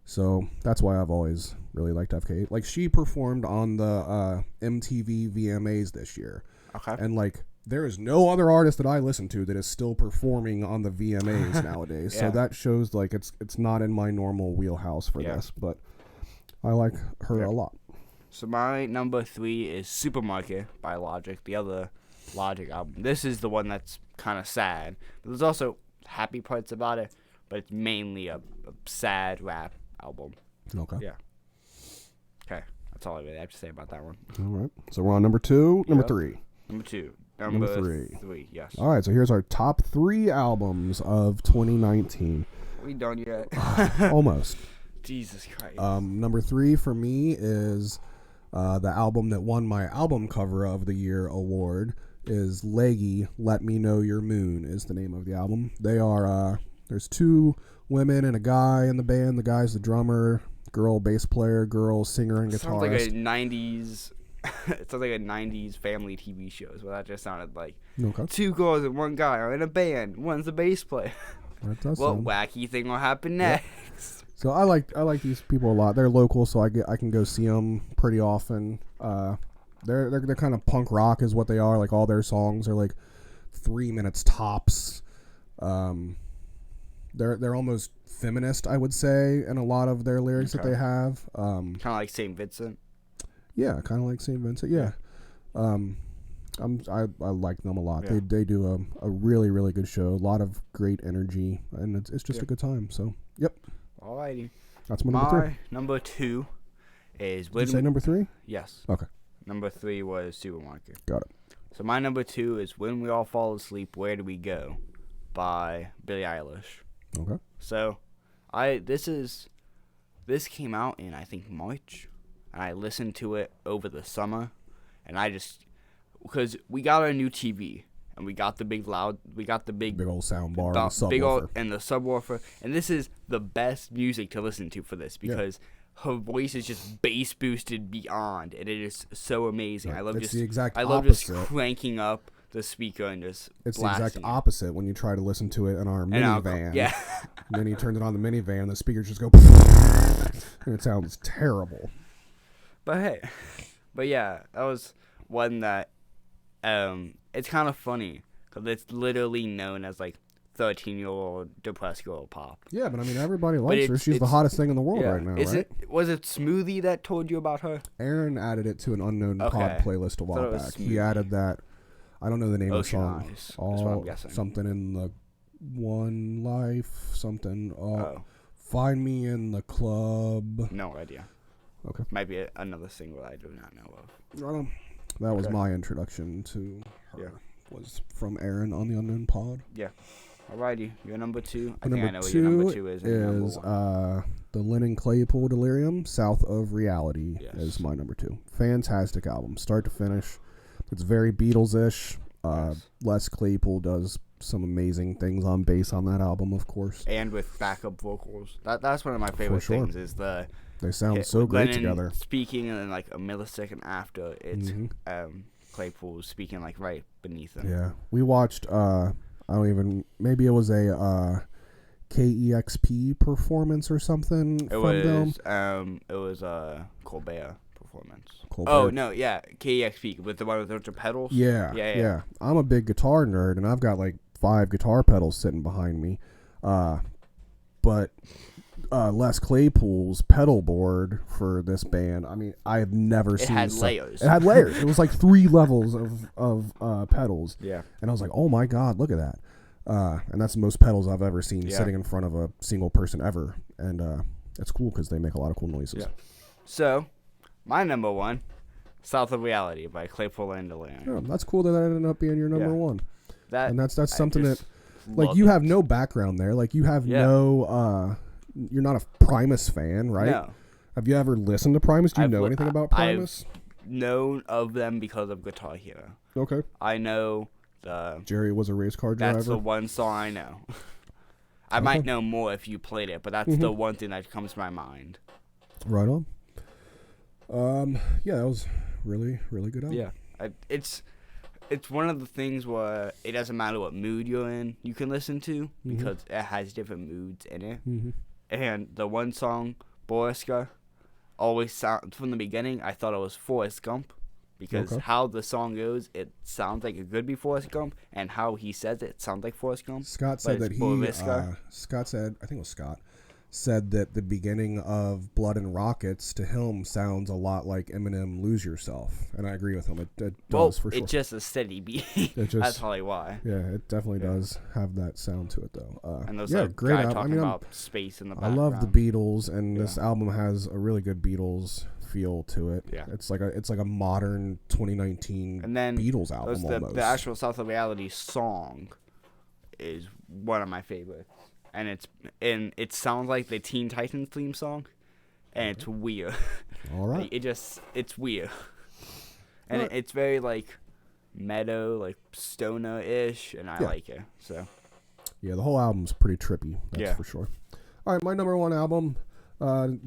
So that's why I've always really liked FK. Like she performed on the MTV VMAs this year. Okay. And like there is no other artist that I listen to that is still performing on the VMAs nowadays. Yeah. So that shows like it's not in my normal wheelhouse for this, but I like her a lot. So my number 3 is Supermarket by Logic, the other Logic album. This is the one that's kind of sad. But there's also happy parts about it, but it's mainly a sad rap album. Okay. Yeah. Okay. That's all I really have to say about that one. All right. So we're on number 2, number 3. Number 2. Number 3. 3, yes. All right. So here's our top 3 albums of 2019. We done yet? Almost. Jesus Christ. Number 3 for me is the album that won my album cover of the year award is Leggy. Let Me Know Your Moon is the name of the album. They are there's 2 women and a guy in the band. The guy's the drummer, girl bass player, girl singer and guitarist. Sounds like a 90s. It sounds like a 90s family TV show is what that just sounded like. Okay. 2 girls and 1 guy are in a band. One's a bass player. That does What sound. wacky thing will happen next? So I like these people a lot. They're local, so I can go see them pretty often. They're kind of punk rock is what they are. Like all their songs are like 3 minutes tops. They're almost feminist, I would say, in a lot of their lyrics that they have. Kind of like St. Vincent. Yeah, kind of like St. Vincent. Yeah. I like them a lot. Yeah. They do a really, really good show. A lot of great energy, and it's just a good time. So, yep. Alrighty. That's my number 3. Number 2 is... Did you say number 3? Yes. Okay. Number 3 was Supermarket. Got it. So my number 2 is When We All Fall Asleep, Where Do We Go? By Billie Eilish. Okay. So, this came out in, I think, March. And I listened to it over the summer. And I just... Because we got our new TV. And we got the big old sound bar and the subwoofer. And this is the best music to listen to for this. Because her voice is just bass boosted beyond. And it is so amazing. Yeah, I love just cranking up the speaker and just It's the exact opposite when you try to listen to it in our minivan. Yeah. And then you turn it on the minivan and the speakers just go... and it sounds terrible. But yeah, that was one that... it's kind of funny because it's literally known as like 13-year-old depressed girl pop. Yeah, but I mean everybody likes her. She's the hottest thing in the world right now, right? Was it Smoothie that told you about her? Aaron added it to an unknown pod playlist a while back. He added that. I don't know the name of the song. Eyes. That's what I'm guessing. Something in the One Life. Something. Find Me in the Club. No idea. Okay. Might be another single I do not know of. That was my introduction to her. Yeah. Was from Aaron on the Unknown Pod. Yeah. Alrighty, your number 2. I know what your number 2 is. The Lennon Claypool Delirium, South of Reality is my number 2. Fantastic album, start to finish. It's very Beatles-ish. Les Claypool does some amazing things on bass on that album, of course. And with backup vocals. That's one of my favorite things is they sound so great together. Speaking and then like a millisecond after it's Claypool speaking like right beneath him. Yeah. We watched maybe it was a KEXP performance or something from them. It was Colbert performance. Oh no, yeah, KEXP with the one with the pedals. Yeah. I'm a big guitar nerd, and I've got like 5 guitar pedals sitting behind me. But Les Claypool's pedal board for this band, I mean, I have never seen. Layers. It had layers. It was like 3 levels of pedals. Yeah. And I was like, oh my god, look at that. And that's the most pedals I've ever seen sitting in front of a single person ever. And it's cool because they make a lot of cool noises. Yeah. So, my number 1, South of Reality by Claypool and Delirium. Yeah, that's cool that ended up being your number 1. That's something that, like, you have no background there. Like, you have no, you're not a Primus fan, right? No. Have you ever listened to Primus? Do you know anything about Primus? I've known of them because of Guitar Hero. Okay. I know Jerry was a race car driver. That's the one song I know. I might know more if you played it, but that's the one thing that comes to my mind. Right on. Yeah, that was really, really good album. Yeah, it's one of the things where it doesn't matter what mood you're in, you can listen to because it has different moods in it. And the one song, Boriska, always sound from the beginning. I thought it was Forrest Gump because how the song goes, it sounds like it could be Forrest Gump, and how he says it sounds like Forrest Gump. Scott said that Scott said, I think it was Scott, said that the beginning of Blood and Rockets to him sounds a lot like Eminem Lose Yourself, and I agree with him. It does for sure. It's just a steady beat. That's probably why. Yeah, it definitely does have that sound to it though. And those great album. Talking about space in the background. I love the Beatles, and this album has a really good Beatles feel to it. Yeah, it's like a modern 2019 Beatles album almost. The actual South of Reality song is one of my favorites. And it sounds like the Teen Titans theme song, and it's weird. All right. It's weird, and it's very like meadow, like stoner-ish, and I like it. So. Yeah, the whole album's pretty trippy. That's for sure. All right, my number 1 album.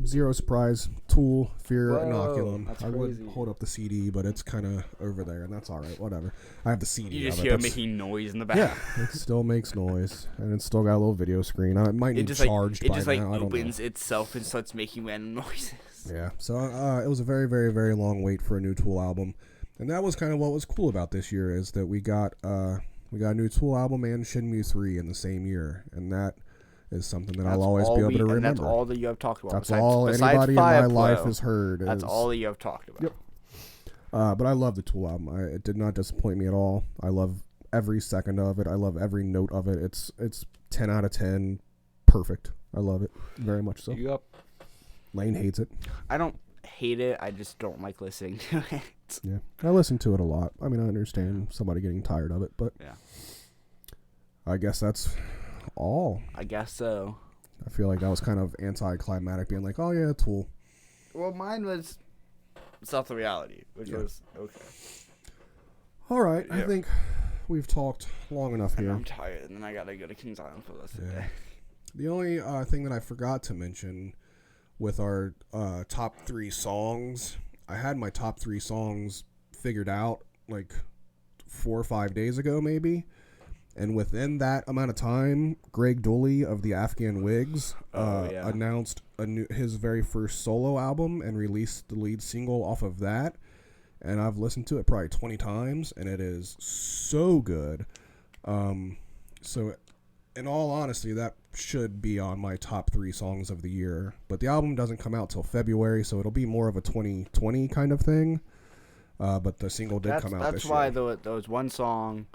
Zero surprise, Tool, Fear Inoculum. I would hold up the CD, but it's kind of over there, and that's all right. Whatever. I have the CD. You just hear it making noise in the back. Yeah, it still makes noise, and it's still got a little video screen. It might need charged by now. It just opens itself and starts making random noises. Yeah, so it was a very, very, very long wait for a new Tool album. And that was kind of what was cool about this year is that we got a new Tool album and Shenmue 3 in the same year, and that is something that I'll always be able to remember. That's all that you have talked about. That's all anybody in my life has heard. That's all that you have talked about. Yep. But I love the Tool album. It did not disappoint me at all. I love every second of it. I love every note of it. It's 10 out of 10. Perfect. I love it very much so. Yep. Lane hates it. I don't hate it. I just don't like listening to it. Yeah, I listen to it a lot. I mean, I understand somebody getting tired of it, but yeah, I guess that's all. I guess so. I feel like that was kind of anticlimactic, being like, "Oh yeah, Tool." Well, mine was Self the Reality, which was okay. All right, I think we've talked long enough here. I'm tired, and then I gotta go to Kings Island for the rest of the day. The only thing that I forgot to mention with our top 3 songs, I had my top 3 songs figured out like 4 or 5 days ago, maybe. And within that amount of time, Greg Dooley of the Afghan Wigs announced his very first solo album and released the lead single off of that. And I've listened to it probably 20 times, and it is so good. So, in all honesty, that should be on my top 3 songs of the year. But the album doesn't come out till February, so it'll be more of a 2020 kind of thing. But the single did come out this year. That's why there was one song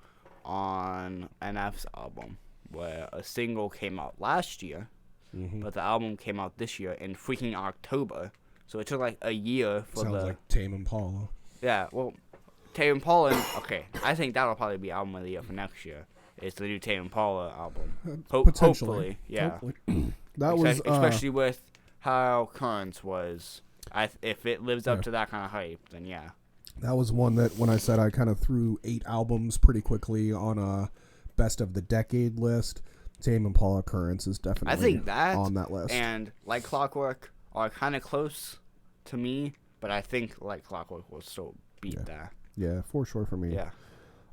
on NF's album where a single came out last year, but the album came out this year in freaking October. So it took like a year for Sounds like Tame Impala. Yeah, well, Tame Impala, okay, I think that'll probably be album of the year for next year. It's the new Tame Impala album. Hopefully, yeah. Hopefully. Especially with how Currents was. If it lives up to that kind of hype, then yeah. That was one that when I said I kind of threw 8 albums pretty quickly on a best of the decade list, Tame Impala Currents is definitely on that list. And Like Clockwork are kind of close to me, but I think Like Clockwork will still beat that. Yeah, for sure for me. Yeah.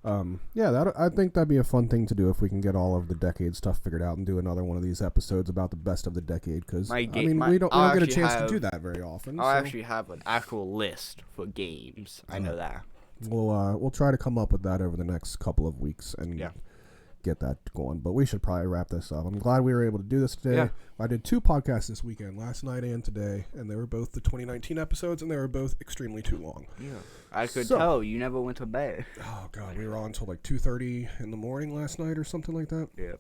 I think that'd be a fun thing to do if we can get all of the decade stuff figured out and do another one of these episodes about the best of the decade. Because we don't get a chance to do that very often. I'll actually have an actual list for games. I know that. We'll try to come up with that over the next couple of weeks and get that going. But we should probably wrap this up. I'm glad we were able to do this today. Yeah. I did 2 podcasts this weekend, last night and today, and they were both the 2019 episodes, and they were both extremely too long. Yeah. I could tell you never went to bed. Oh, God. We were on until like 2:30 in the morning last night or something like that. Yeah.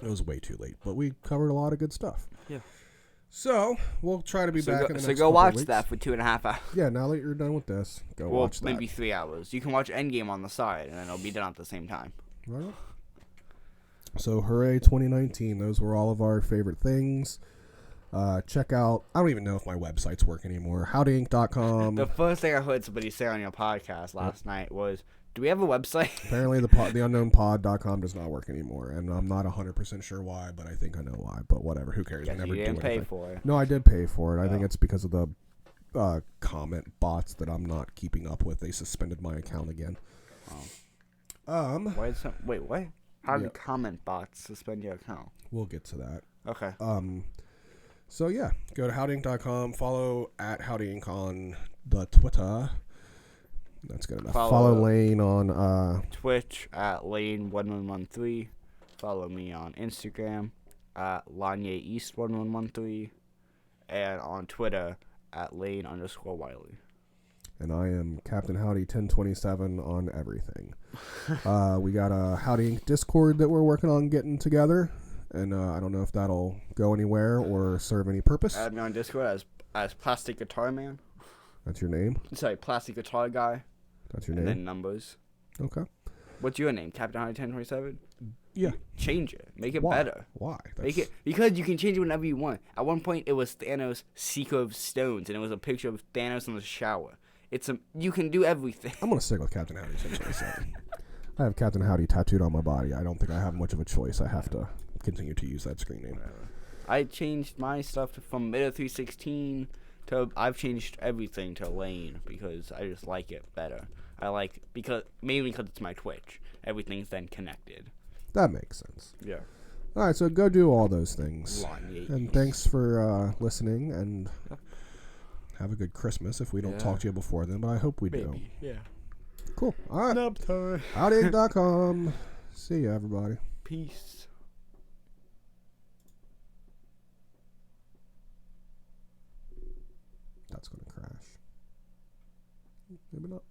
It was way too late, but we covered a lot of good stuff. Yeah. So, we'll try to be back in the next So go watch that for 2.5 hours. Yeah, now that you're done with this, watch that. Maybe 3 hours. You can watch Endgame on the side, and then it'll be done at the same time. Right on. So, hooray 2019. Those were all of our favorite things. Check out, I don't even know if my website's working anymore, howdyinc.com. The first thing I heard somebody say on your podcast last night was, do we have a website? Apparently the unknownpod.com does not work anymore, and I'm not 100% sure why, but I think I know why, but whatever, who cares? Yes, you didn't pay for it. No, I did pay for it. I think it's because of the comment bots that I'm not keeping up with. They suspended my account again. Wait, what? How did comment bots suspend your account? We'll get to that. Okay. So yeah, go to howdyinc.com, follow at howdyinc on the Twitter. That's good enough. Follow Lane on Twitch at Lane1113. Follow me on Instagram at LanyeEast1113. And on Twitter at Lane_Wiley. And I am Captain Howdy 1027 on everything. We got a Howdy Inc. Discord that we're working on getting together. And I don't know if that'll go anywhere or serve any purpose. Add me on Discord as Plastic Guitar Man. That's your name? Sorry, Plastic Guitar Guy. That's your name? And then numbers. Okay. What's your name? Captain Howdy 1027? Yeah. Change it. Make it better. Why? Make it because you can change it whenever you want. At one point, it was Thanos' Seeker of Stones, and it was a picture of Thanos in the shower. You can do everything. I'm gonna stick with Captain Howdy 1027. I have Captain Howdy tattooed on my body. I don't think I have much of a choice. I have to continue to use that screen name. I changed my stuff from Meta 316 to I've changed everything to Lane because I just like it better. Mainly because it's my Twitch. Everything's then connected. That makes sense. Yeah. All right, so go do all those things. And thanks for listening, and have a good Christmas if we don't talk to you before then, but I hope we do. Yeah. Cool. All right. Nap time. Howdy.com. See ya, everybody. Peace. That's going to crash. Maybe not.